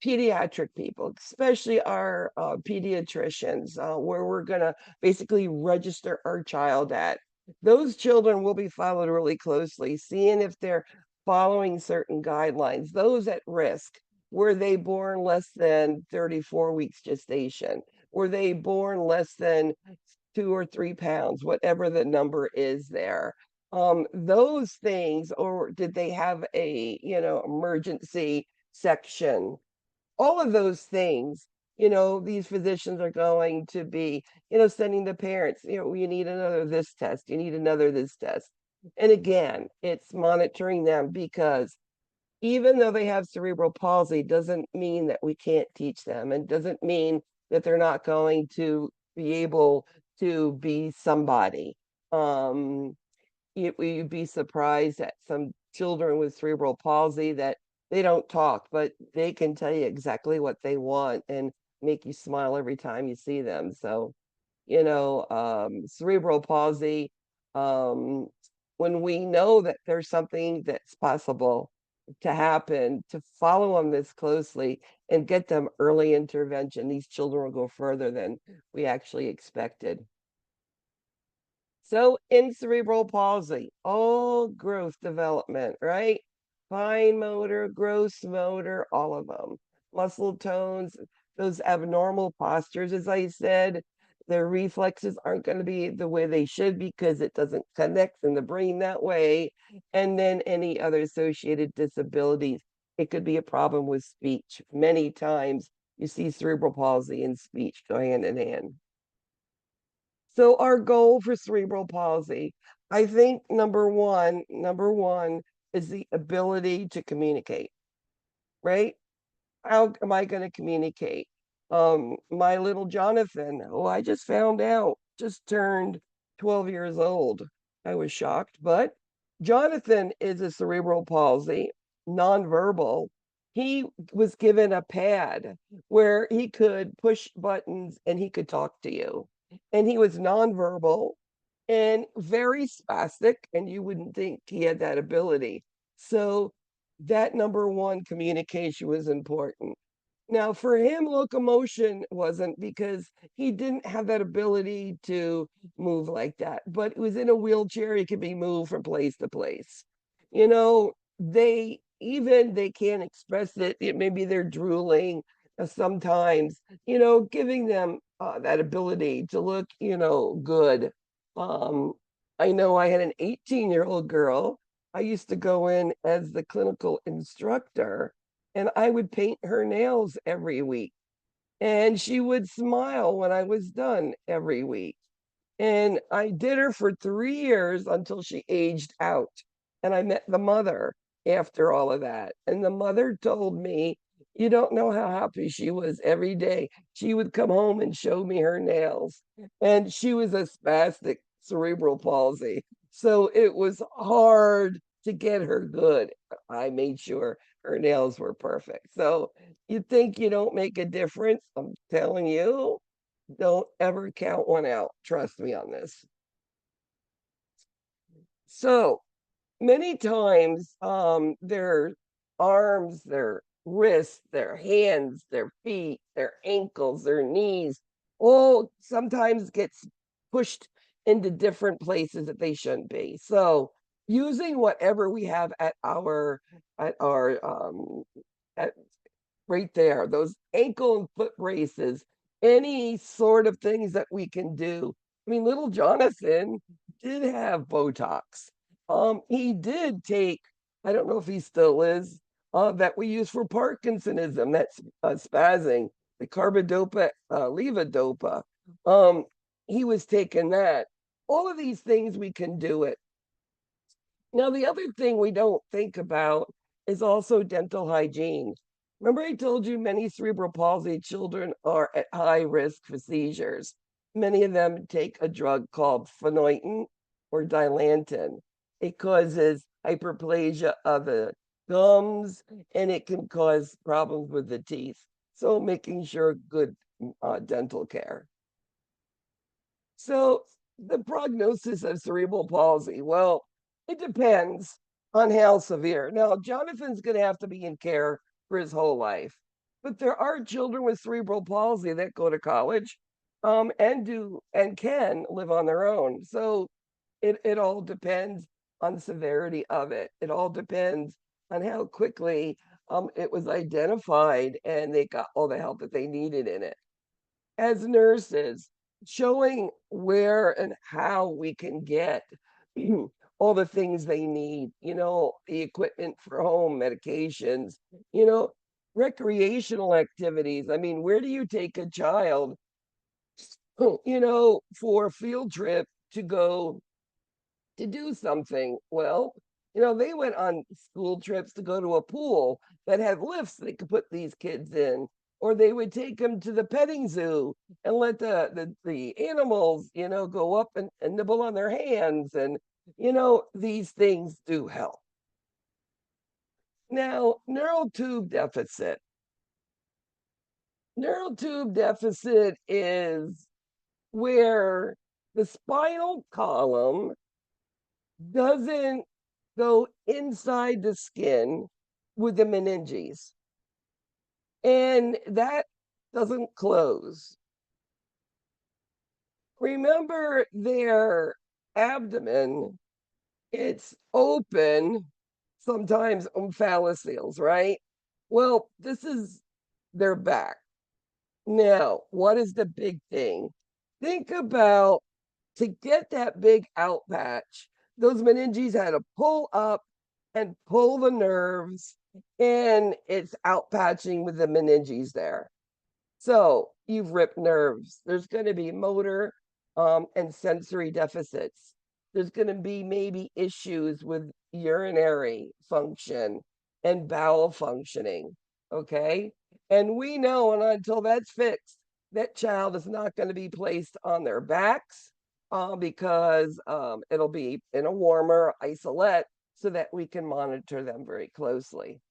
pediatric people, especially our pediatricians, where we're going to basically register our child at. Those children will be followed really closely, seeing if they're following certain guidelines. Those at risk, were they born less than 34 weeks gestation? Were they born less than 2 or 3 pounds, whatever the number is there? Those things, or did they have a, emergency section? All of those things, these physicians are going to be, sending the parents, you need another this test, you need another this test. And again, it's monitoring them because even though they have cerebral palsy, doesn't mean that we can't teach them and doesn't mean that they're not going to be able to be somebody. Um, you'd be surprised at some children with cerebral palsy that they don't talk, but they can tell you exactly what they want and make you smile every time you see them. So, cerebral palsy, um, when we know that there's something that's possible to happen, to follow them this closely and get them early intervention, these children will go further than we actually expected. So in cerebral palsy, all growth development, right? Fine motor, gross motor, all of them. Muscle tones, those abnormal postures, as I said, their reflexes aren't going to be the way they should because it doesn't connect in the brain that way. And then any other associated disabilities. It could be a problem with speech. Many times you see cerebral palsy and speech go hand in hand. So our goal for cerebral palsy, I think number one is the ability to communicate, right? How am I going to communicate? My little Jonathan, who I just found out just turned 12 years old. I was shocked, but Jonathan is a cerebral palsy, nonverbal. He was given a pad where he could push buttons and he could talk to you. And he was nonverbal and very spastic, and you wouldn't think he had that ability. So that number one, communication was important. Now, for him, locomotion wasn't because he didn't have that ability to move like that, but he was in a wheelchair, he could be moved from place to place. They can't express it. Maybe they're drooling sometimes, giving them that ability to look, good. Um, I know I had an 18-year-old girl. I used to go in as the clinical instructor and I would paint her nails every week. And she would smile when I was done every week. And I did her for 3 years until she aged out. And I met the mother after all of that. And the mother told me, you don't know how happy she was every day. She would come home and show me her nails. And she was a spastic cerebral palsy. So it was hard to get her good. I made sure her nails were perfect. So you think you don't make a difference? I'm telling you, don't ever count one out. Trust me on this. So many times, their arms, their wrists, their hands, their feet, their ankles, their knees, all sometimes gets pushed into different places that they shouldn't be. So using whatever we have at our at right there, those ankle and foot braces, any sort of things that we can do. I mean, little Jonathan did have Botox. He did take, I don't know if he still is, that we use for Parkinsonism, that's spazzing, the carbidopa, levodopa. Um, he was taking that. All of these things we can do it. Now, the other thing we don't think about is also dental hygiene. Remember, I told you many cerebral palsy children are at high risk for seizures. Many of them take a drug called phenytoin or dilantin. It causes hyperplasia of the gums and it can cause problems with the teeth. So, making sure good dental care. So the prognosis of cerebral palsy, well, it depends on how severe. Now, Jonathan's going to have to be in care for his whole life, but there are children with cerebral palsy that go to college, and can live on their own. So it all depends on the severity of it. It all depends on how quickly it was identified and they got all the help that they needed in it. As nurses, showing where and how we can get all the things they need, the equipment for home medications, you know, recreational activities. I mean, where do you take a child, for a field trip to go to do something? Well, they went on school trips to go to a pool that had lifts they could put these kids in, or they would take them to the petting zoo and let the animals, go up and nibble on their hands. And, these things do help. Now, neural tube deficit. Neural tube deficit is where the spinal column doesn't go inside the skin with the meninges, and that doesn't close. Remember their abdomen, it's open, sometimes omphalocele, right? Well, this is their back. Now, what is the big thing? Think about, to get that big out patch, those meninges had to pull up and pull the nerves, and it's out patching with the meninges there. So you've ripped nerves. There's going to be motor and sensory deficits. There's going to be maybe issues with urinary function and bowel functioning. Okay. And we know, and until that's fixed, that child is not going to be placed on their backs, because it'll be in a warmer isolette so that we can monitor them very closely.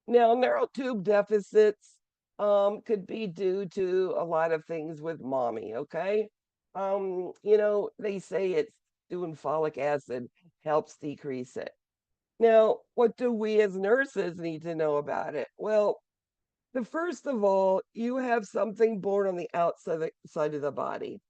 Now, neural tube deficits could be due to a lot of things with mommy, okay? They say it's doing folic acid helps decrease it. Now, what do we as nurses need to know about it? Well, the first of all, you have something born on the outside side of the body.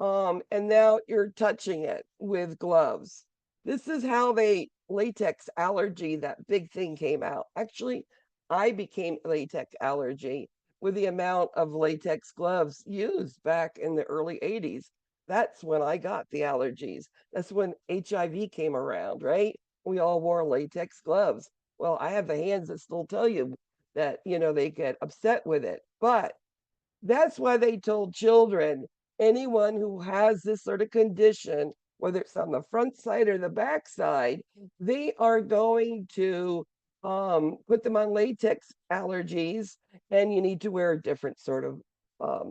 And now you're touching it with gloves. This is how they latex allergy, that big thing came out. Actually, I became latex allergy with the amount of latex gloves used back in the early 80s. That's when I got the allergies. That's when HIV came around, right? We all wore latex gloves. Well, I have the hands that still tell you that, they get upset with it. But that's why they told children, anyone who has this sort of condition, whether it's on the front side or the back side, they are going to put them on latex allergies, and you need to wear a different sort of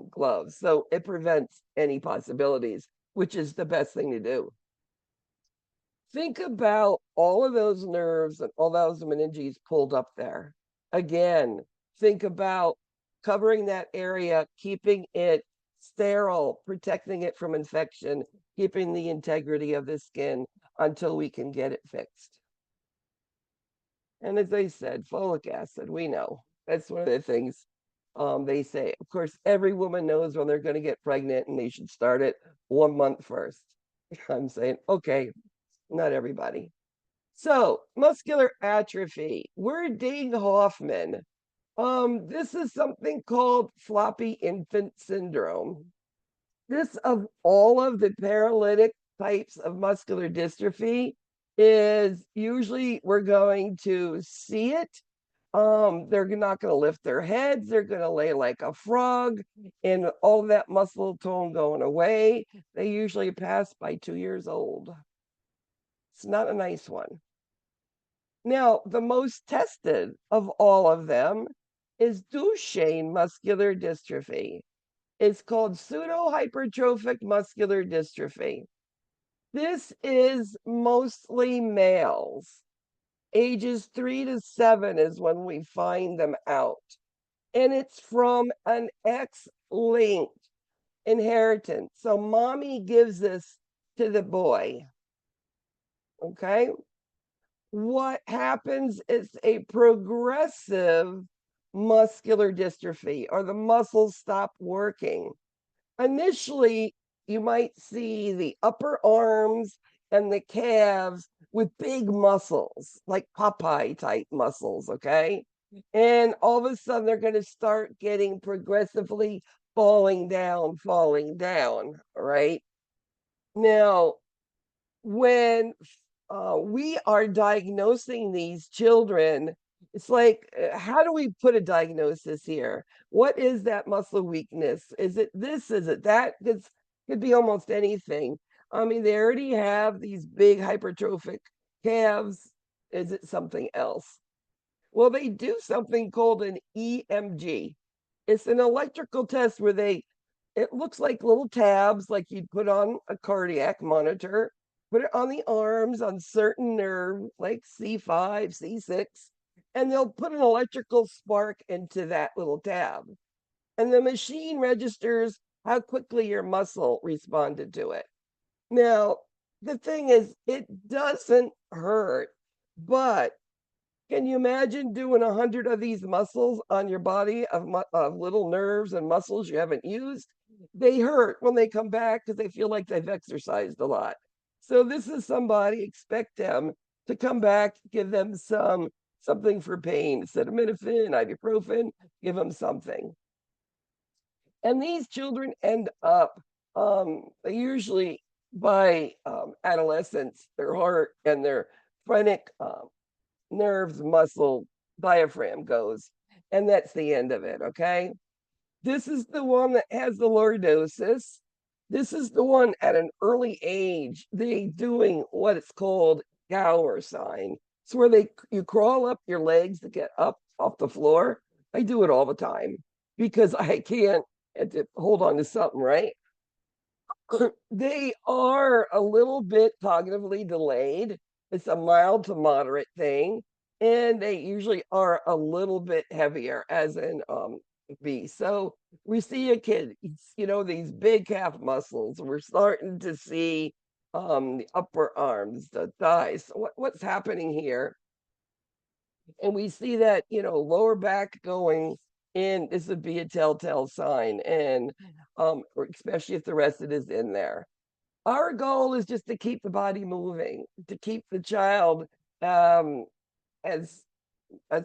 gloves. So it prevents any possibilities, which is the best thing to do. Think about all of those nerves and all those meninges pulled up there. Again, think about covering that area, keeping it sterile, protecting it from infection, keeping the integrity of the skin until we can get it fixed. And as I said, folic acid, we know that's one of the things They say, of course, every woman knows when they're going to get pregnant and they should start it 1 month first. I'm saying, okay, not everybody. So, muscular atrophy. We're Ding Hoffman. This is something called floppy infant syndrome. This, of all of the paralytic types of muscular dystrophy, is usually we're going to see it. They're not going to lift their heads. They're going to lay like a frog, and all that muscle tone going away. They usually pass by 2 years old. It's not a nice one. Now, the most tested of all of them is Duchenne muscular dystrophy. It's called pseudohypertrophic muscular dystrophy. This is mostly males. Ages 3 to 7 is when we find them out. And it's from an X-linked inheritance. So mommy gives this to the boy. Okay. What happens is a progressive muscular dystrophy, or the muscles stop working. Initially, you might see the upper arms and the calves with big muscles, like Popeye type muscles, okay? And all of a sudden, they're going to start getting progressively falling down, all right? Now, when we are diagnosing these children, it's like, how do we put a diagnosis here? What is that muscle weakness? Is it this? Is it that? It could be almost anything. I mean, they already have these big hypertrophic calves. Is it something else? Well, they do something called an EMG. It's an electrical test where it looks like little tabs like you'd put on a cardiac monitor, put it on the arms on certain nerve, like C5, C6, and they'll put an electrical spark into that little tab. And the machine registers how quickly your muscle responded to it. Now, the thing is, it doesn't hurt, but can you imagine doing 100 of these muscles on your body of little nerves and muscles you haven't used? They hurt when they come back because they feel like they've exercised a lot. So this is somebody, expect them to come back, give them something for pain, acetaminophen, ibuprofen, give them something. And these children end up usually by adolescence, their heart and their phrenic nerves, muscle, diaphragm goes, and that's the end of it. Okay. This is the one that has the lordosis. This is the one at an early age, they doing what it's called Gower sign. It's where you crawl up your legs to get up off the floor. I do it all the time because I can't hold on to something, right? They are a little bit cognitively delayed. It's a mild to moderate thing, and they usually are a little bit heavier, as in B. So we see a kid, these big calf muscles. We're starting to see the upper arms, the thighs. So what's happening here? And we see that, lower back going in. This would be a telltale sign, and or especially if the rest of it is in there. Our goal is just to keep the body moving, to keep the child um, as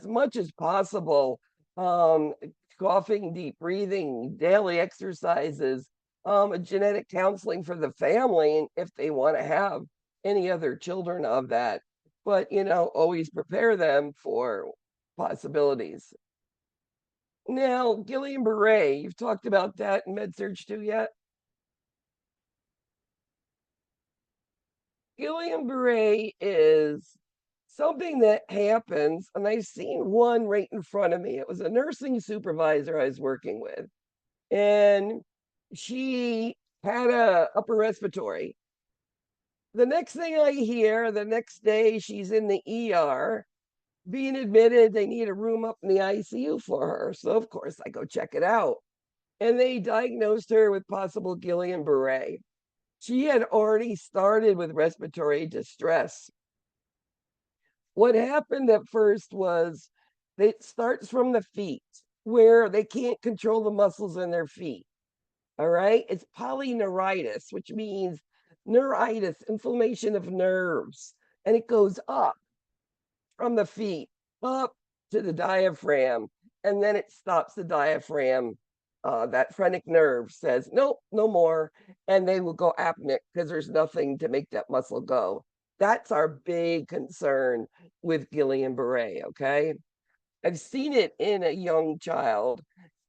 much as possible, um, coughing, deep breathing, daily exercises, a genetic counseling for the family if they want to have any other children of that. But always prepare them for possibilities. Now, Guillain-Barré, you've talked about that in MedSurg too yet? Guillain-Barré is something that happens, and I've seen one right in front of me. It was a nursing supervisor I was working with, and she had a upper respiratory. The next thing I hear, the next day she's in the ER being admitted. They need a room up in the ICU for her. So of course I go check it out. And they diagnosed her with possible Guillain-Barré. She had already started with respiratory distress. What happened at first was it starts from the feet. where they can't control the muscles in their feet. All right. It's polyneuritis, which means neuritis, inflammation of nerves. And it goes up from the feet up to the diaphragm. And then it stops the diaphragm. That phrenic nerve says, nope, no more. And they will go apneic because there's nothing to make that muscle go. That's our big concern with Guillain-Barré. Okay. I've seen it in a young child.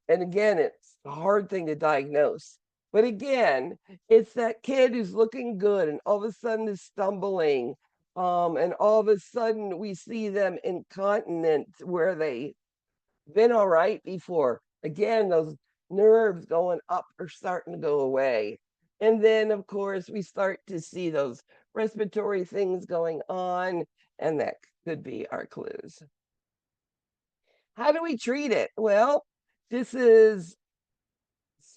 And again, it's a hard thing to diagnose. But again, it's that kid who's looking good and all of a sudden is stumbling. And all of a sudden we see them incontinent where they've been all right before. Again, those nerves going up are starting to go away. And then, of course, we start to see those respiratory things going on, and that could be our clues. How do we treat it? Well, this is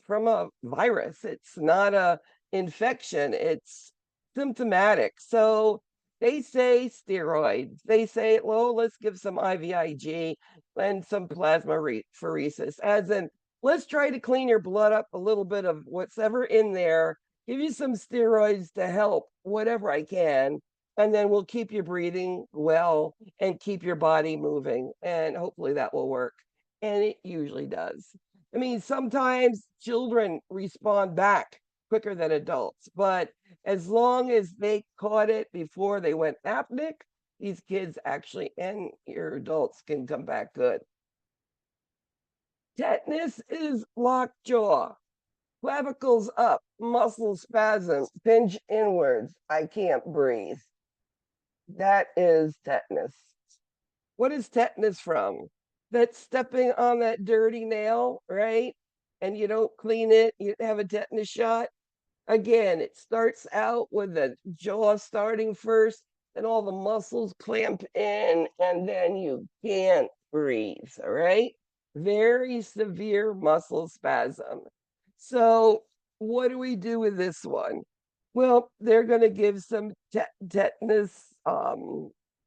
from a virus. It's not a infection. It's symptomatic. So they say steroids. They say, well, let's give some IVIG and some plasmapheresis, as in, let's try to clean your blood up a little bit of what's ever in there, give you some steroids to help whatever I can, and then we'll keep you breathing well and keep your body moving. And hopefully that will work. And it usually does. I mean, sometimes children respond back quicker than adults, but as long as they caught it before they went apneic, these kids actually and your adults can come back good. Tetanus is locked jaw, clavicles up, muscle spasm, pinch inwards. I can't breathe. That is tetanus. What is tetanus from? That's stepping on that dirty nail, right? And you don't clean it, you have a tetanus shot. Again, it starts out with the jaw starting first, and all the muscles clamp in, and then you can't breathe. All right. Very severe muscle spasm. So, what do we do with this one? Well, they're going to give some tetanus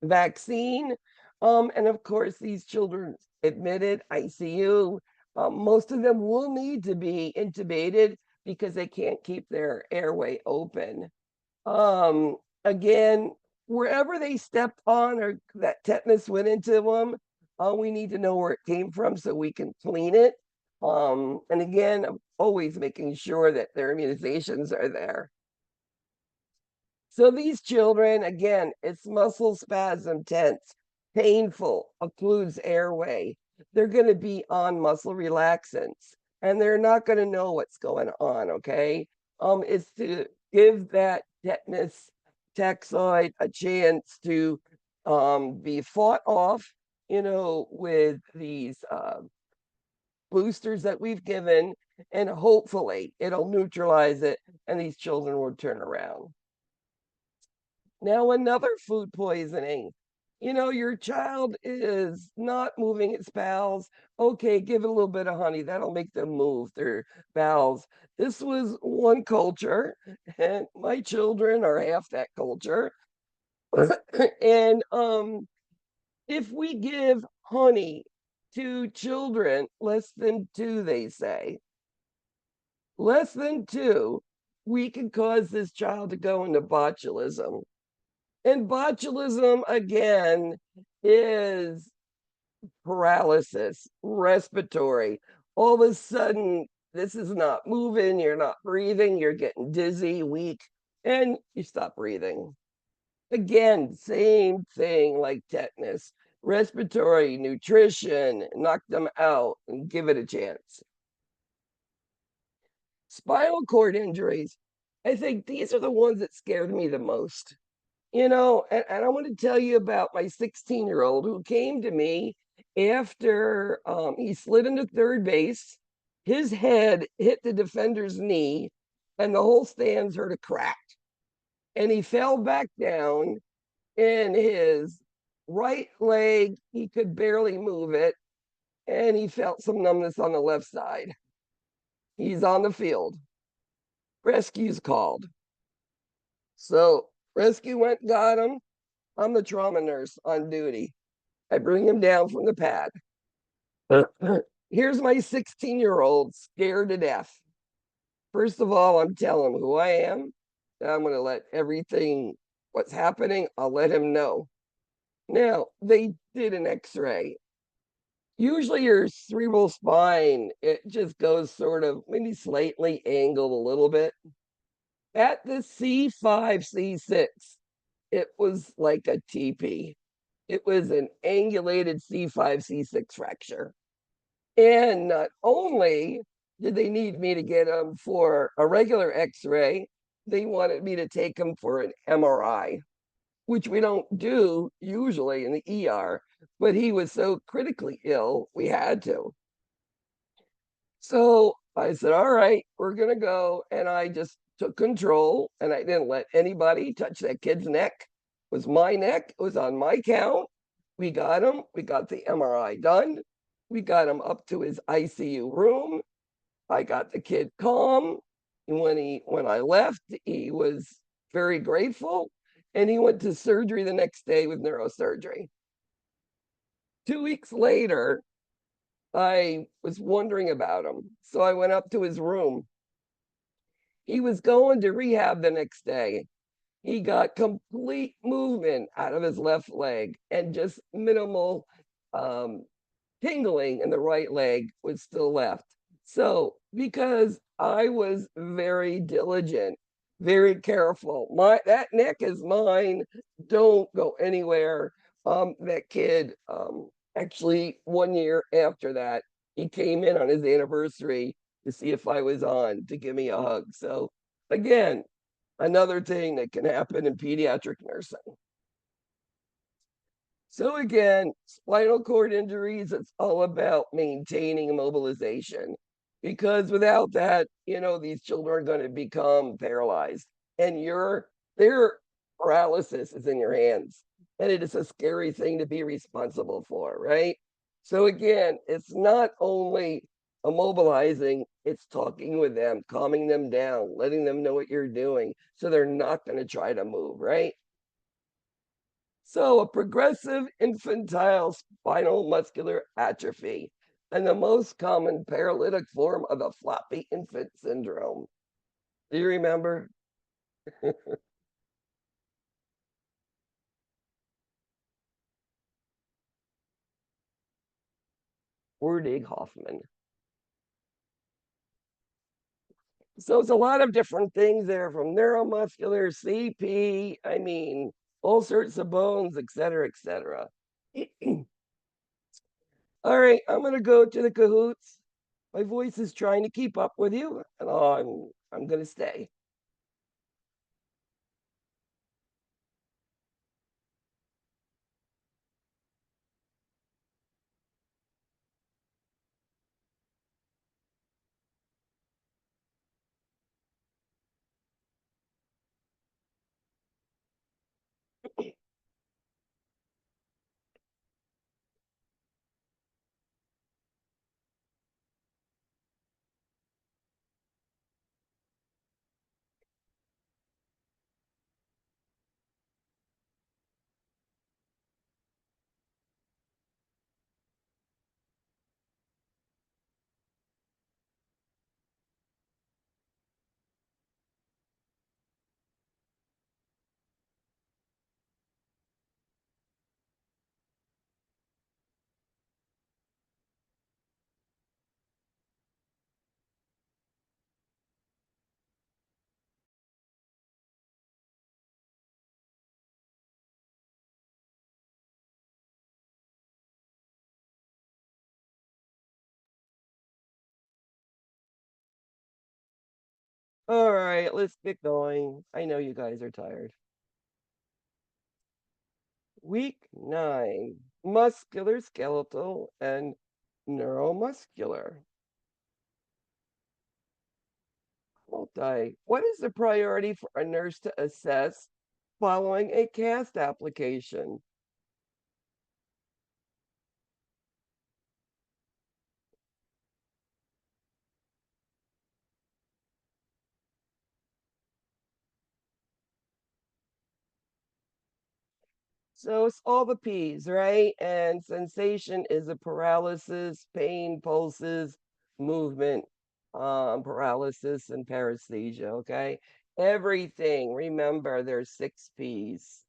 vaccine. And of course, these children admitted ICU. Most of them will need to be intubated because they can't keep their airway open. Again, wherever they stepped on or that tetanus went into them, we need to know where it came from so we can clean it. And again, I'm always making sure that their immunizations are there. So these children, again, it's muscle spasm, tense, painful, occludes airway. They're going to be on muscle relaxants and they're not going to know what's going on. Okay. It's to give that tetanus toxoid a chance to be fought off, with these boosters that we've given, and hopefully it'll neutralize it and these children will turn around. Now, another food poisoning. Your child is not moving its bowels. Okay, give it a little bit of honey. That'll make them move their bowels. This was one culture, and my children are half that culture. And if we give honey to children less than 2, they say, less than 2, we can cause this child to go into botulism. And botulism, again, is paralysis, respiratory. All of a sudden, this is not moving, you're not breathing, you're getting dizzy, weak, and you stop breathing. Again, same thing like tetanus. Respiratory, nutrition, knock them out and give it a chance. Spinal cord injuries. I think these are the ones that scared me the most. And I want to tell you about my 16-year-old who came to me after he slid into third base. His head hit the defender's knee, and the whole stands heard a crack. And he fell back down, and his right leg, he could barely move it, and he felt some numbness on the left side. He's on the field. Rescue's called. So rescue went, got him. I'm the trauma nurse on duty. I bring him down from the pad. Here's my 16-year-old scared to death. First of all, I'm telling him who I am. I'm going to let everything, what's happening, I'll let him know. Now, they did an x-ray. Usually your cerebral spine, it just goes sort of maybe slightly angled a little bit. At the C5, C6, it was like a TP. It was an angulated C5, C6 fracture. And not only did they need me to get him for a regular x-ray, they wanted me to take him for an MRI, which we don't do usually in the ER, but he was so critically ill, we had to. So I said, all right, we're going to go. And I just took control and I didn't let anybody touch that kid's neck. It was my neck. It was on my count. We got him. We got the MRI done. We got him up to his ICU room. I got the kid calm. And when I left, he was very grateful. And he went to surgery the next day with neurosurgery. 2 weeks later, I was wondering about him. So I went up to his room. He was going to rehab the next day. He got complete movement out of his left leg and just minimal um, tingling in the right leg was still left. So, because I was very diligent, very careful, that neck is mine. Don't go anywhere. That kid, actually, 1 year after that, he came in on his anniversary to see if I was on to give me a hug. So, again, another thing that can happen in pediatric nursing. So again, spinal cord injuries, it's all about maintaining immobilization because without that, these children are going to become paralyzed and their paralysis is in your hands. And it is a scary thing to be responsible for, right? So again, it's not only immobilizing, it's talking with them, calming them down, letting them know what you're doing so they're not going to try to move, right? So, a progressive infantile spinal muscular atrophy, and the most common paralytic form of the floppy infant syndrome. Do you remember? Werdig Hoffman. So, it's a lot of different things there from neuromuscular, CP, I mean, all sorts of bones, et cetera, et cetera. All right, I'm going to go to the cahoots. My voice is trying to keep up with you, and I'm going to stay. All right, let's get going. I know you guys are tired. Week 9, muscular skeletal and neuromuscular. What is the priority for a nurse to assess following a cast application? So it's all the P's, right? And sensation is a paralysis, pain, pulses, movement, paralysis, and paresthesia. Okay. Everything. Remember, there's 6 P's.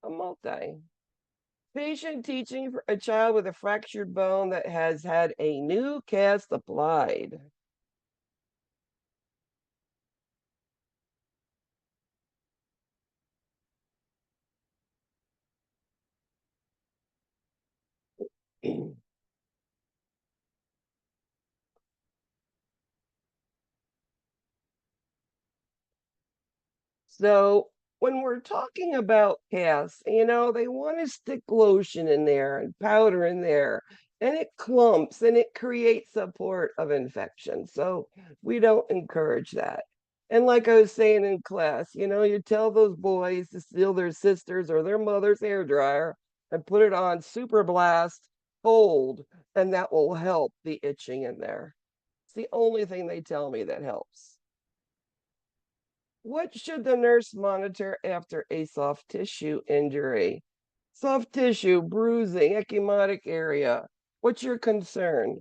A multi. Patient teaching for a child with a fractured bone that has had a new cast applied. So when we're talking about casts, they want to stick lotion in there and powder in there, and it clumps and it creates a port of infection. So we don't encourage that. And like I was saying in class, you tell those boys to steal their sister's or their mother's hair dryer and put it on super blast cold, and that will help the itching in there. It's the only thing they tell me that helps. What should the nurse monitor after a soft tissue injury? Soft tissue, bruising, ecchymotic area. What's your concern?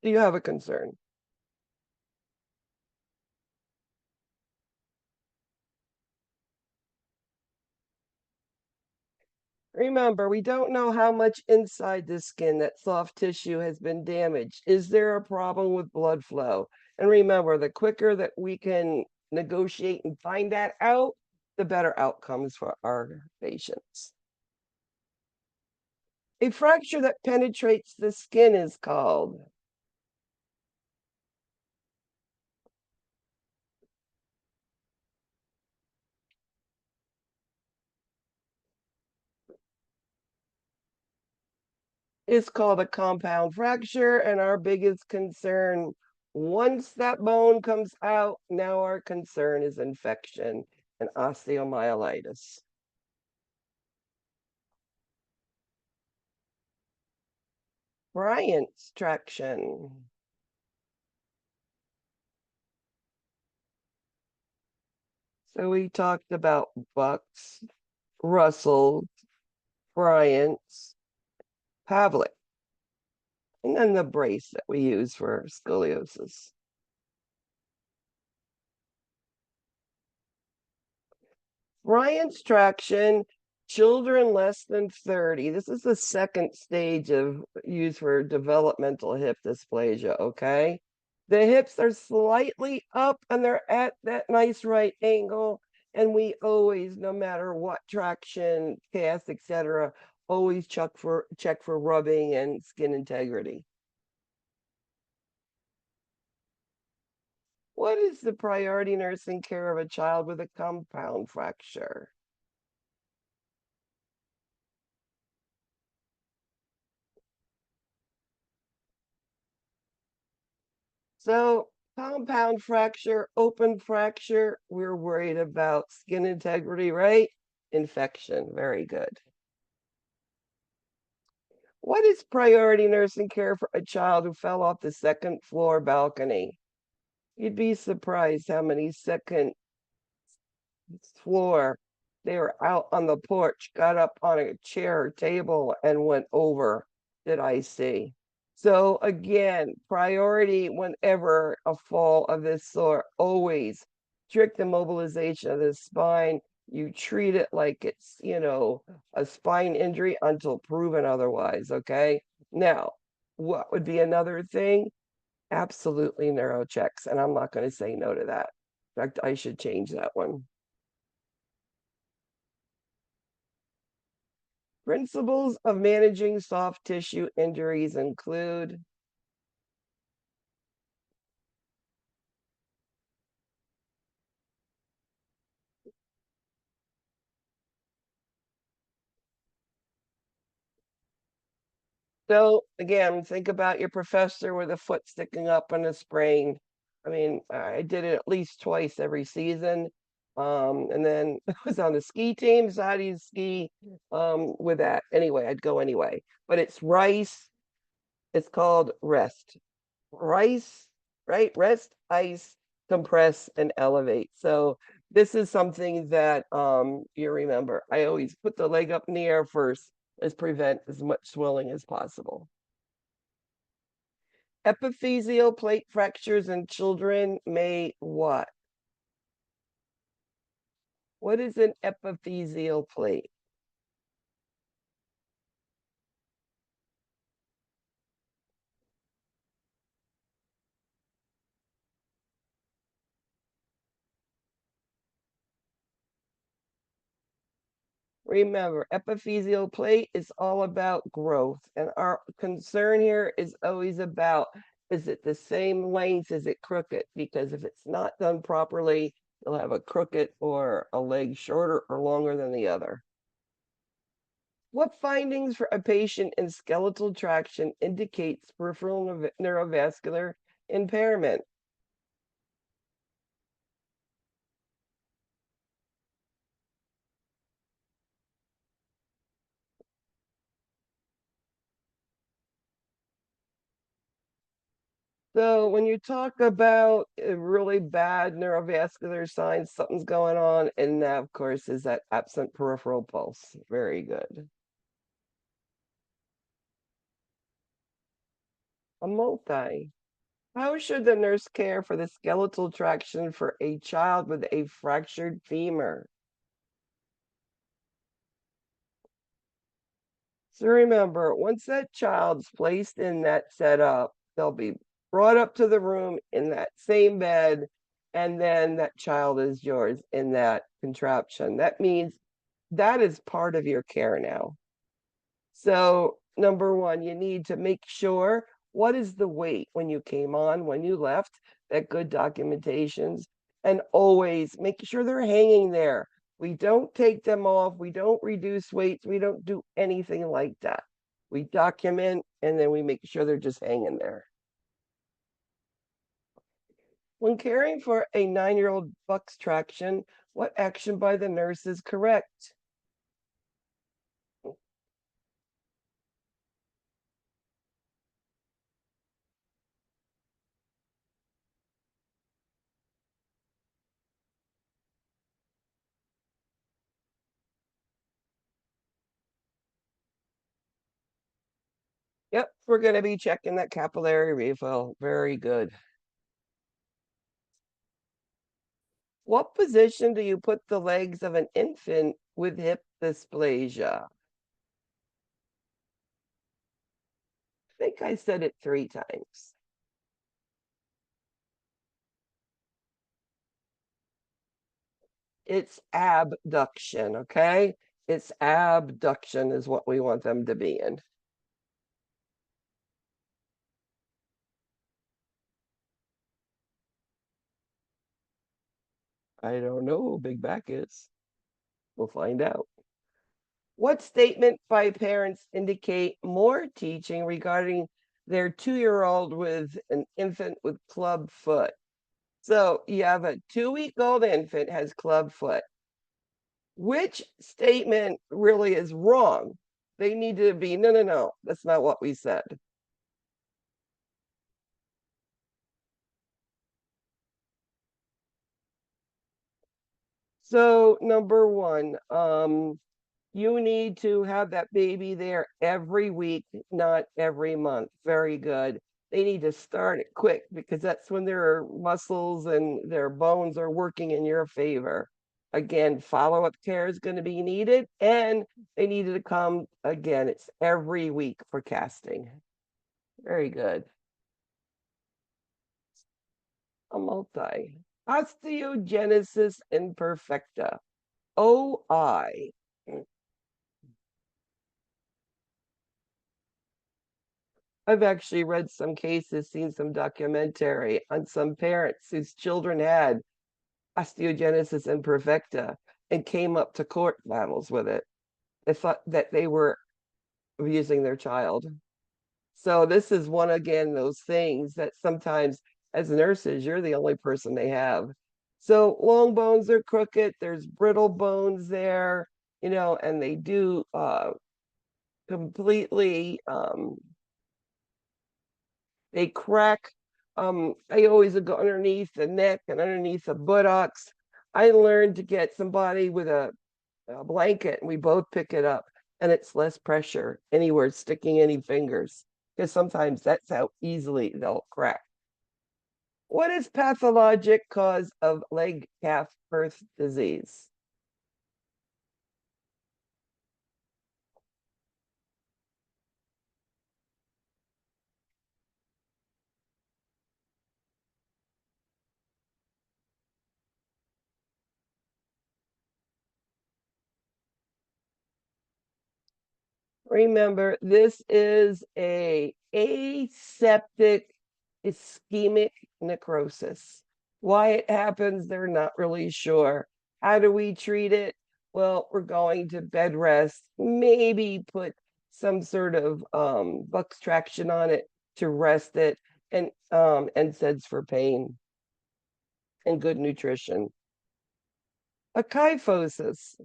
Do you have a concern? Remember, we don't know how much inside the skin that soft tissue has been damaged. Is there a problem with blood flow? And remember, the quicker that we can negotiate and find that out, the better outcomes for our patients. A fracture that penetrates the skin is called. It's called a compound fracture, and our biggest concern, once that bone comes out, now our concern is infection and osteomyelitis. Bryant's traction. So we talked about Bucks, Russell, Bryant's, Pavlik, and then the brace that we use for scoliosis. Ryan's traction, children less than 30. This is the second stage of use for developmental hip dysplasia, okay? The hips are slightly up and they're at that nice right angle. And we always, no matter what traction, cast, etc., always check for rubbing and skin integrity. What is the priority nursing care of a child with a compound fracture? So compound fracture, open fracture, we're worried about skin integrity, right? Infection, very good. What is priority nursing care for a child who fell off the second floor balcony? You'd be surprised how many second floor they were out on the porch, got up on a chair or table and went over that I see. So again, priority whenever a fall of this sort, always strict immobilization of the spine. You treat it like it's, a spine injury until proven otherwise. Okay. Now, what would be another thing? Absolutely neuro checks. And I'm not going to say no to that. In fact, I should change that one. Principles of managing soft tissue injuries include. So again, think about your professor with a foot sticking up and a sprain. I mean, I did it at least twice every season. And then I was on the ski team. So how do you ski with that? Anyway, I'd go anyway. But it's rice. It's called rest. Rice, right? Rest, ice, compress, and elevate. So This is something that you remember. I always put the leg up in the air first, as prevent as much swelling as possible. Epiphyseal plate fractures in children may what? What is an epiphyseal plate? Remember, epiphyseal plate is all about growth. And our concern here is always about, is it the same length? Is it crooked? Because if it's not done properly, you'll have a crooked or a leg shorter or longer than the other. What findings for a patient in skeletal traction indicates peripheral neurovascular impairment? So when you talk about really bad neurovascular signs, something's going on, and that, of course, is that absent peripheral pulse. Very good. A multi. How should the nurse care for the skeletal traction for a child with a fractured femur? So remember, once that child's placed in that setup, they'll be brought up to the room in that same bed, and then that child is yours in that contraption. That means that is part of your care now. So, number one, you need to make sure what is the weight when you came on, when you left, that good documentations, and always make sure they're hanging there. We don't take them off, we don't reduce weights, we don't do anything like that. We document and then we make sure they're just hanging there. When caring for a 9-year-old buck's traction, what action by the nurse is correct? Yep, we're going to be checking that capillary refill. Very good. What position do you put the legs of an infant with hip dysplasia? I think I said it 3 times. It's abduction, okay? It's abduction is what we want them to be in. I don't know who Big Back is. We'll find out. What statement by parents indicate more teaching regarding their 2-year-old with an infant with club foot? So you have a 2-week-old infant has club foot. Which statement really is wrong? They need to be, no, no, no, that's not what we said. So number one, you need to have that baby there every week, not every month. Very good. They need to start it quick because that's when their muscles and their bones are working in your favor. Again, follow-up care is going to be needed, and they needed to come again. It's every week for casting. Very good. A multi. Osteogenesis imperfecta. OI. I've actually read some cases, seen some documentary on some parents whose children had osteogenesis imperfecta and came up to court battles with it. They thought that they were abusing their child. So this is one again, those things that sometimes as nurses, you're the only person they have. So long bones are crooked, there's brittle bones there, and they do completely they crack. I always go underneath the neck and underneath the buttocks. I learned to get somebody with a blanket and we both pick it up and it's less pressure anywhere sticking any fingers because sometimes that's how easily they'll crack. What is pathologic cause of leg calf birth disease? Remember, this is a aseptic ischemic necrosis. Why it happens, they're not really sure. How do we treat it? Well, we're going to bed rest, maybe put some sort of Bucks traction on it to rest it, and NSAIDs for pain and good nutrition. A kyphosis.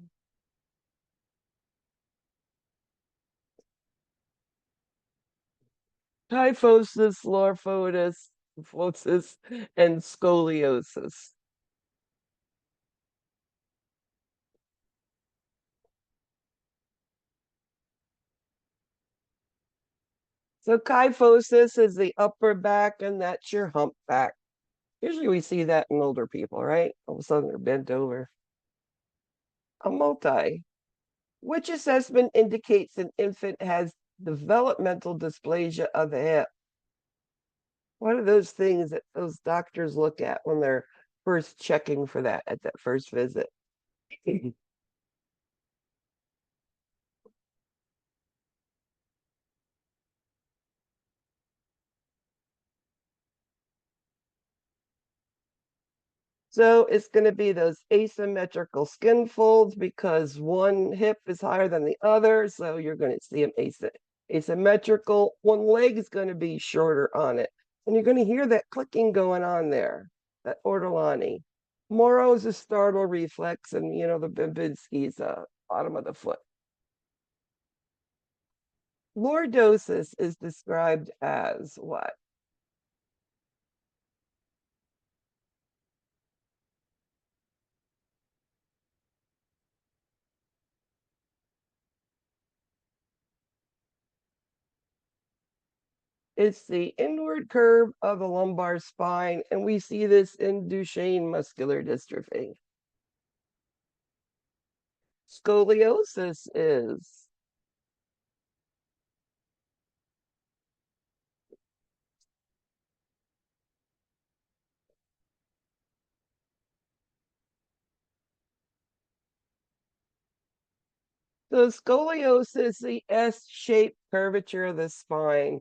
Kyphosis, lorphosis, and scoliosis. So kyphosis is the upper back, and that's your humpback. Usually we see that in older people, right? All of a sudden they're bent over. A multi. Which assessment indicates an infant has developmental dysplasia of the hip? What are those things that those doctors look at when they're first checking for that at that first visit? So it's going to be those asymmetrical skin folds because one hip is higher than the other. So you're going to see them asymmetrical. One leg is going to be shorter on it. And you're going to hear that clicking going on there, that ortolani. Moro is a startle reflex, and the Babinski is bottom of the foot. Lordosis is described as what? It's the inward curve of the lumbar spine, and we see this in Duchenne muscular dystrophy. Scoliosis is so scoliosis, the S-shaped curvature of the spine.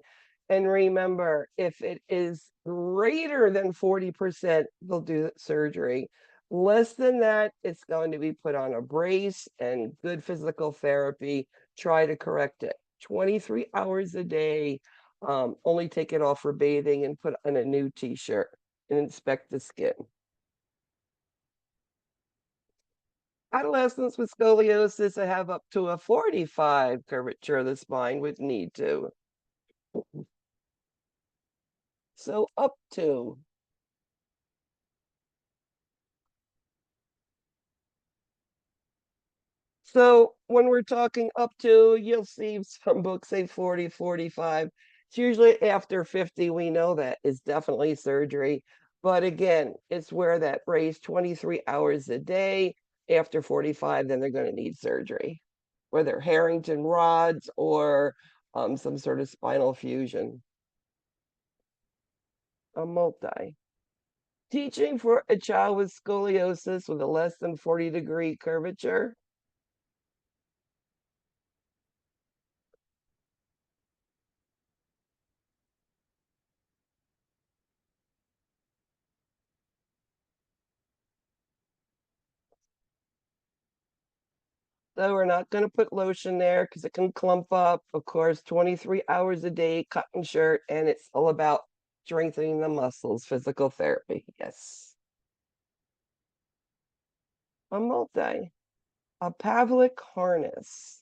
And remember, if it is greater than 40%, they'll do surgery. Less than that, it's going to be put on a brace and good physical therapy. Try to correct it. 23 hours a day. Only take it off for bathing and put on a new t-shirt and inspect the skin. Adolescents with scoliosis have up to a 45 curvature of the spine with need to. So up to. So when we're talking up to, you'll see some books say 40, 45. It's usually after 50, we know that is definitely surgery. But again, it's where that raise 23 hours a day. After 45, then they're going to need surgery, whether Harrington rods or some sort of spinal fusion. A multi. Teaching for a child with scoliosis with a less than 40-degree curvature. So we're not going to put lotion there because it can clump up. Of course, 23 hours a day, cotton shirt, and it's all about strengthening the muscles, physical therapy. Yes. A multi. A Pavlik harness.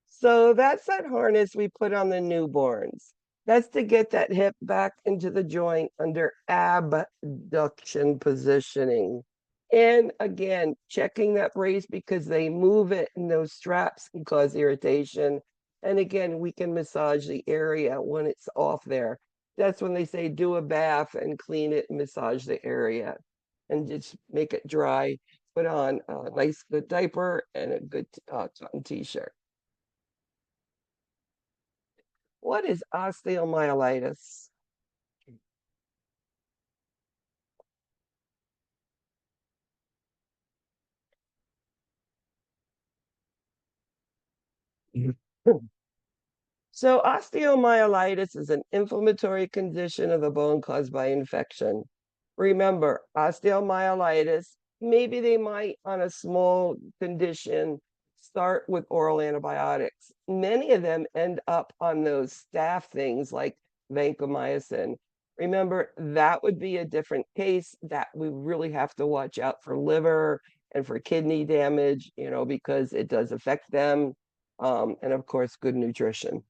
So that's that harness we put on the newborns. That's to get that hip back into the joint under abduction positioning. And again, checking that brace because they move it and those straps can cause irritation. And again, we can massage the area when it's off there. That's when they say do a bath and clean it and massage the area and just make it dry. Put on a nice good diaper and a good cotton t-shirt. What is osteomyelitis? So osteomyelitis is an inflammatory condition of the bone caused by infection. Remember, osteomyelitis, maybe they might, on a small condition, start with oral antibiotics. Many of them end up on those staph things like vancomycin. Remember, that would be a different case that we really have to watch out for liver and for kidney damage, because it does affect them. And of course, good nutrition.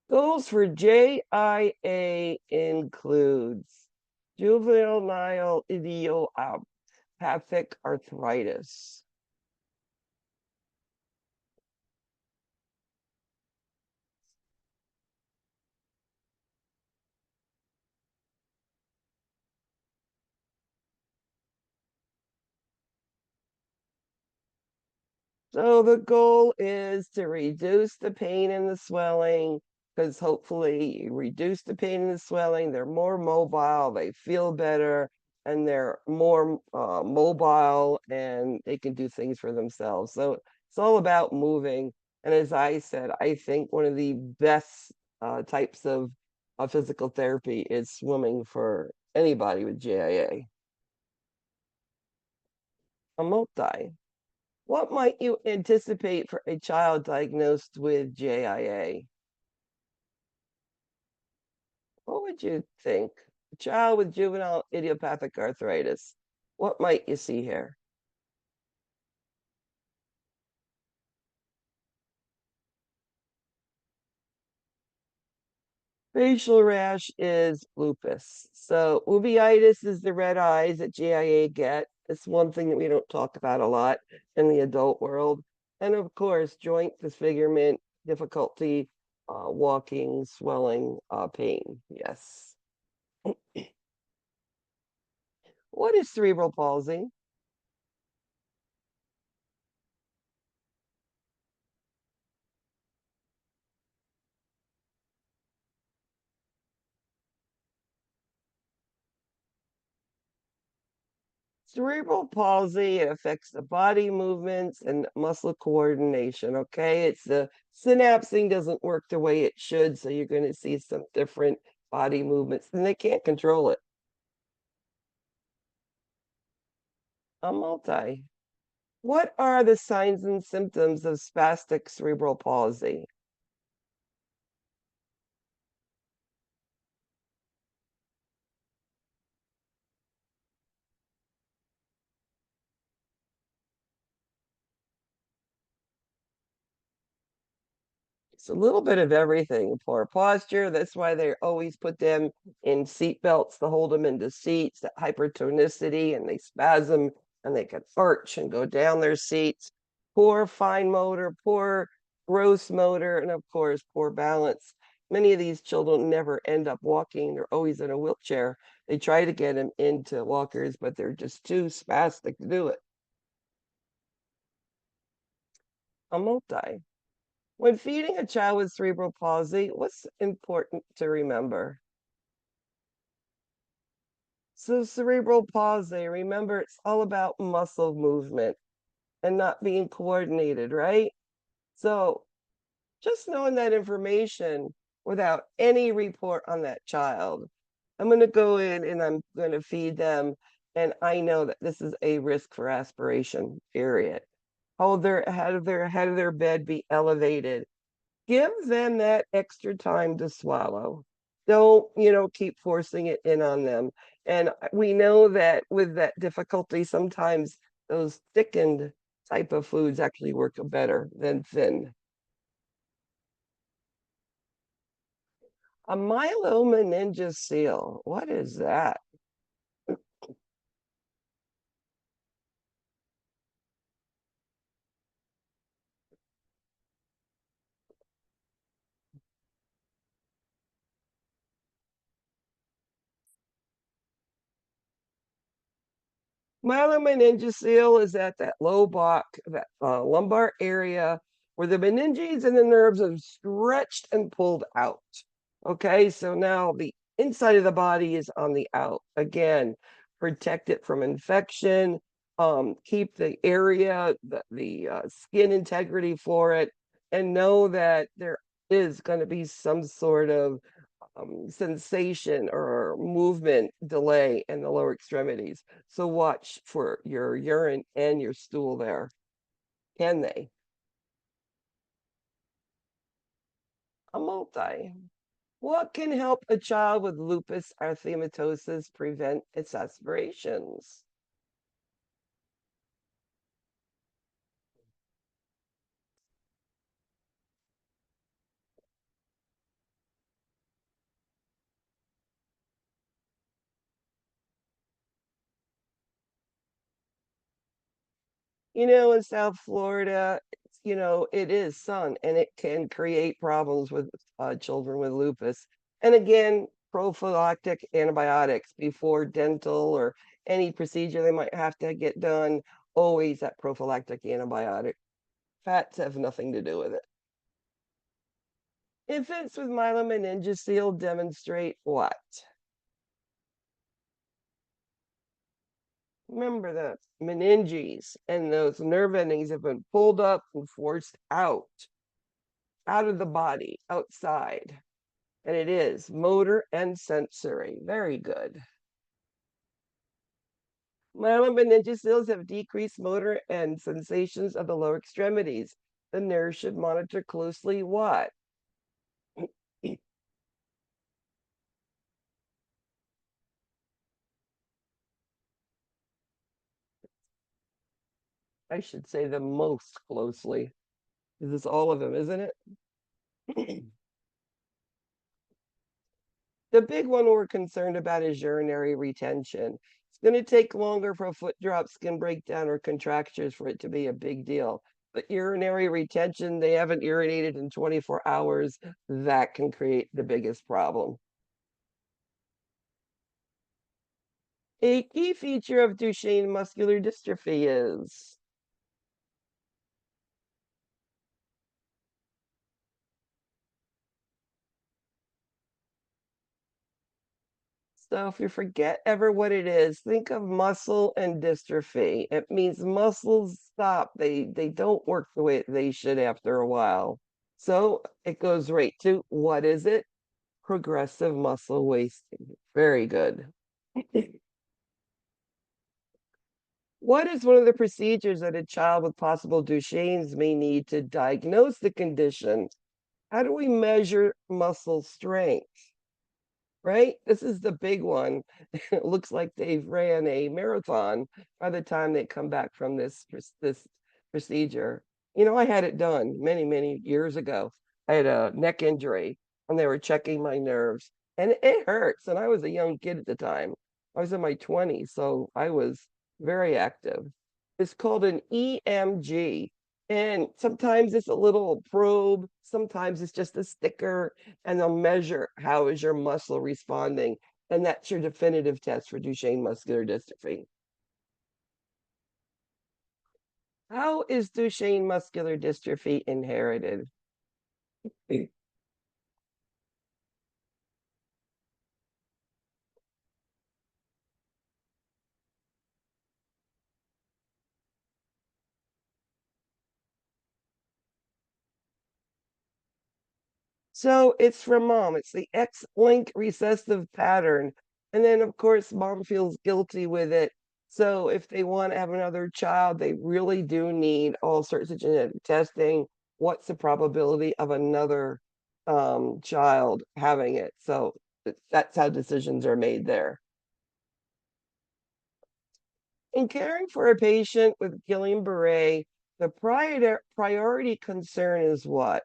Goals for JIA includes juvenile idiopathic arthritis. So the goal is to reduce the pain and the swelling, because hopefully you reduce the pain and the swelling, they're more mobile, they feel better, and they're more mobile and they can do things for themselves. So it's all about moving. And as I said, I think one of the best types of physical therapy is swimming for anybody with JIA. A multi. What might you anticipate for a child diagnosed with JIA? What would you think? A child with juvenile idiopathic arthritis. What might you see here? Facial rash is lupus. So uveitis is the red eyes that JIA get. It's one thing that we don't talk about a lot in the adult world. And of course, joint disfigurement, difficulty walking, swelling, pain. Yes. What is cerebral palsy? Cerebral palsy, it affects the body movements and muscle coordination. Okay. It's the synapsing doesn't work the way it should. So you're going to see some different body movements and they can't control it. A multi. What are the signs and symptoms of spastic cerebral palsy? It's a little bit of everything. Poor posture. That's why they always put them in seat belts to hold them into seats, that hypertonicity, and they spasm and they can arch and go down their seats. Poor fine motor, poor gross motor, and of course, poor balance. Many of these children never end up walking. They're always in a wheelchair. They try to get them into walkers, but they're just too spastic to do it. A multi. When feeding a child with cerebral palsy, what's important to remember? So, cerebral palsy, remember it's all about muscle movement and not being coordinated, right? So, just knowing that information without any report on that child, I'm going to go in and I'm going to feed them. And I know that this is a risk for aspiration, period. Hold their head of their bed be elevated. Give them that extra time to swallow. Don't, keep forcing it in on them. And we know that with that difficulty, sometimes those thickened type of foods actually work better than thin. A myelomeningocele, what is that? Myelomeningocele is at that low back, that lumbar area where the meninges and the nerves are stretched and pulled out. Okay, so now the inside of the body is on the out. Again, protect it from infection, keep the area, the skin integrity for it, and know that there is going to be some sort of sensation or movement delay in the lower extremities. So watch for your urine and your stool there. Can they? A multi. What can help a child with lupus erythematosus prevent its aspirations? In South Florida, it is sun and it can create problems with children with lupus. And again, prophylactic antibiotics before dental or any procedure they might have to get done, always that prophylactic antibiotic. Fats have nothing to do with it. Infants with myelomeningocele demonstrate what? Remember that meninges and those nerve endings have been pulled up and forced out of the body, outside. And it is motor and sensory. Very good. Myelomeningocele have decreased motor and sensations of the lower extremities. The nurse should monitor closely what? I should say the most closely. This is all of them, isn't it? The big one we're concerned about is urinary retention. It's going to take longer for a foot drop, skin breakdown, or contractures for it to be a big deal. But urinary retention, they haven't urinated in 24 hours. That can create the biggest problem. A key feature of Duchenne muscular dystrophy is. So if you forget ever what it is, think of muscle and dystrophy. It means muscles stop. They don't work the way they should after a while. So it goes right to what is it? Progressive muscle wasting. Very good. What is one of the procedures that a child with possible Duchenne's may need to diagnose the condition? How do we measure muscle strength? Right? This is the big one. It looks like they've ran a marathon by the time they come back from this procedure. I had it done many, many years ago. I had a neck injury and they were checking my nerves and it hurts. And I was a young kid at the time. I was in my 20s, so I was very active. It's called an EMG. And sometimes it's a little probe, sometimes it's just a sticker, and they'll measure how is your muscle responding. And that's your definitive test for Duchenne muscular dystrophy. How is Duchenne muscular dystrophy inherited? So it's from mom. It's the X-linked recessive pattern. And then, of course, mom feels guilty with it. So if they want to have another child, they really do need all sorts of genetic testing. What's the probability of another child having it? So That's how decisions are made there. In caring for a patient with Guillain-Barré, the priority concern is what?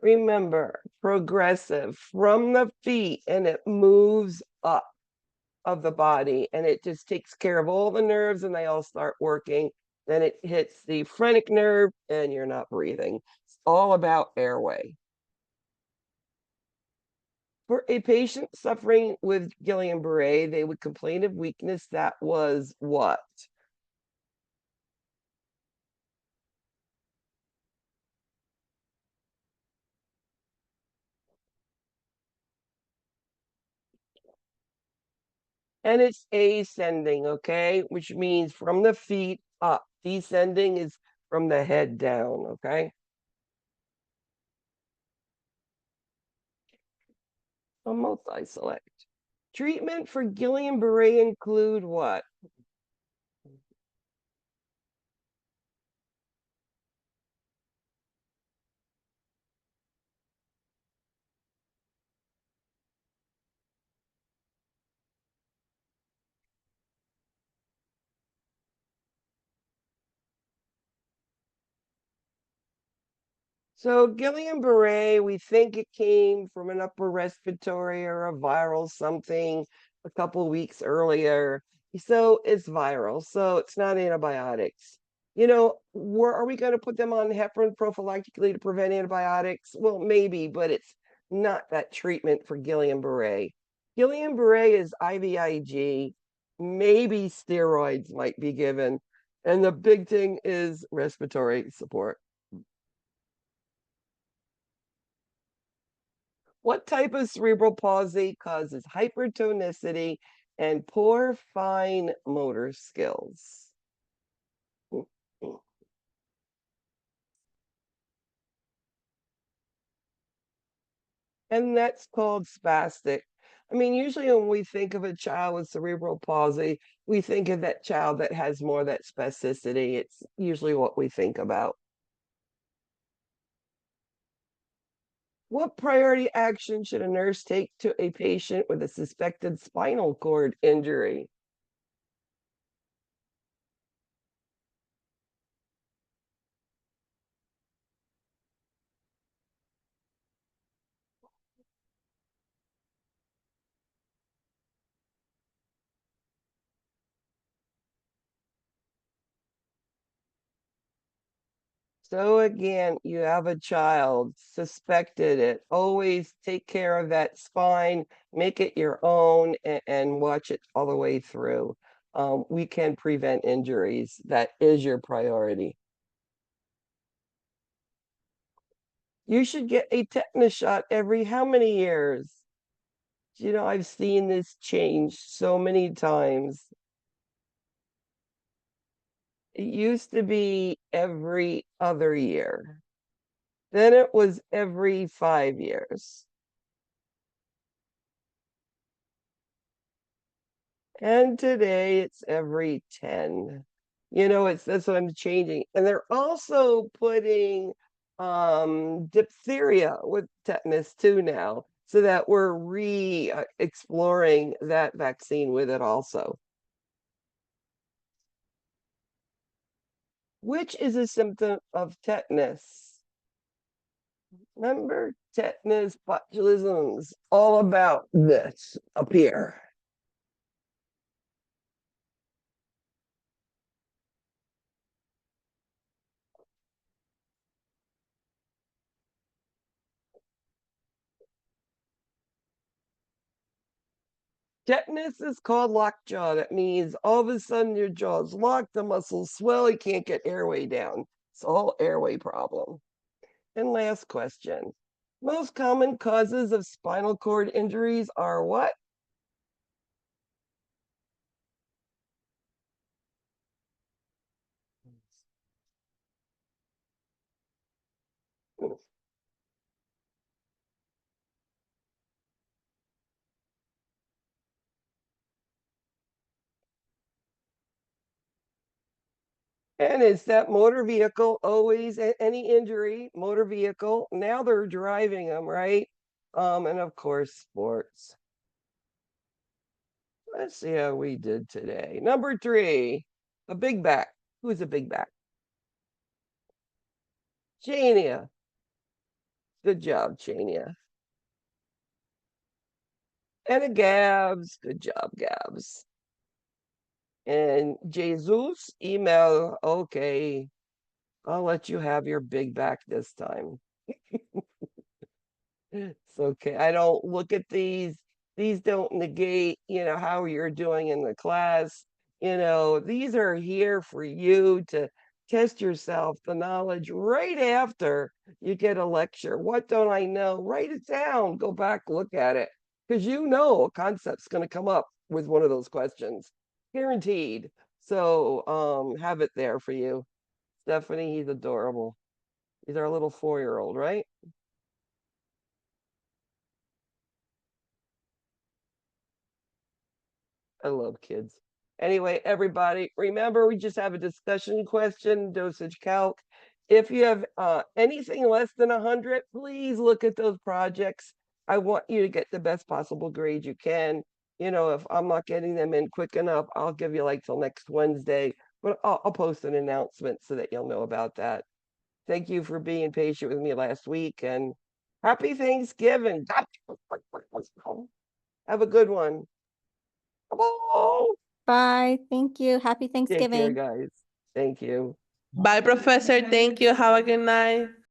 Remember, progressive from the feet, and it moves up of the body, and it just takes care of all the nerves and they all start working. Then it hits the phrenic nerve and you're not breathing. It's all about airway. For a patient suffering with Guillain-Barré, they would complain of weakness that was what? And it's ascending, okay? Which means from the feet up. Descending is from the head down, okay? A multi-select. Treatment for Guillain-Barré include what? So Guillain-Barré, we think it came from an upper respiratory or a viral something a couple weeks earlier. So it's viral, so it's not antibiotics. Where are we going to put them on heparin prophylactically to prevent antibiotics? Well, maybe, but it's not that treatment for Guillain-Barré. Guillain-Barré is IVIG. Maybe steroids might be given. And the big thing is respiratory support. What type of cerebral palsy causes hypertonicity and poor fine motor skills? And that's called spastic. I mean, usually when we think of a child with cerebral palsy, we think of that child that has more of that spasticity. It's usually what we think about. What priority action should a nurse take to a patient with a suspected spinal cord injury? So again, you have a child, suspected it. Always take care of that spine, make it your own, and watch it all the way through. We can prevent injuries. That is your priority. You should get a tetanus shot every how many years? I've seen this change so many times. It used to be every other year. Then it was every 5 years. And today it's every 10. That's what I'm changing. And they're also putting diphtheria with tetanus too now, so that we're exploring that vaccine with it also. Which is a symptom of tetanus? Remember, tetanus botulism is all about this up here. Tetanus is called lockjaw. That means all of a sudden your jaw's locked, the muscles swell, you can't get airway down. It's all airway problem. And last question. Most common causes of spinal cord injuries are what? And it's that motor vehicle always any injury, motor vehicle. Now they're driving them, right? And of course, sports. Let's see how we did today. Number 3, a big back. Who's a big back? Chania. Good job, Chania. And a Gabs. Good job, Gabs. And Jesus, email. Okay, I'll let you have your big back this time. It's okay. I don't look at these. These don't negate, how you're doing in the class. These are here for you to test yourself, the knowledge right after you get a lecture. What don't I know? Write it down. Go back, look at it. Because a concept's going to come up with one of those questions. Guaranteed. So have it there for you. Stephanie, he's adorable. He's our little 4-year-old, right? I love kids. Anyway, everybody, remember we just have a discussion question, dosage calc. If you have anything less than 100, please look at those projects. I want you to get the best possible grade you can. If I'm not getting them in quick enough, I'll give you like till next Wednesday, but I'll post an announcement so that you'll know about that. Thank you for being patient with me last week, and happy Thanksgiving. Have a good one. Oh, Bye. Thank you. Happy take care, Thanksgiving. guys. Thank you. Bye, Professor. Thank you. Have a good night.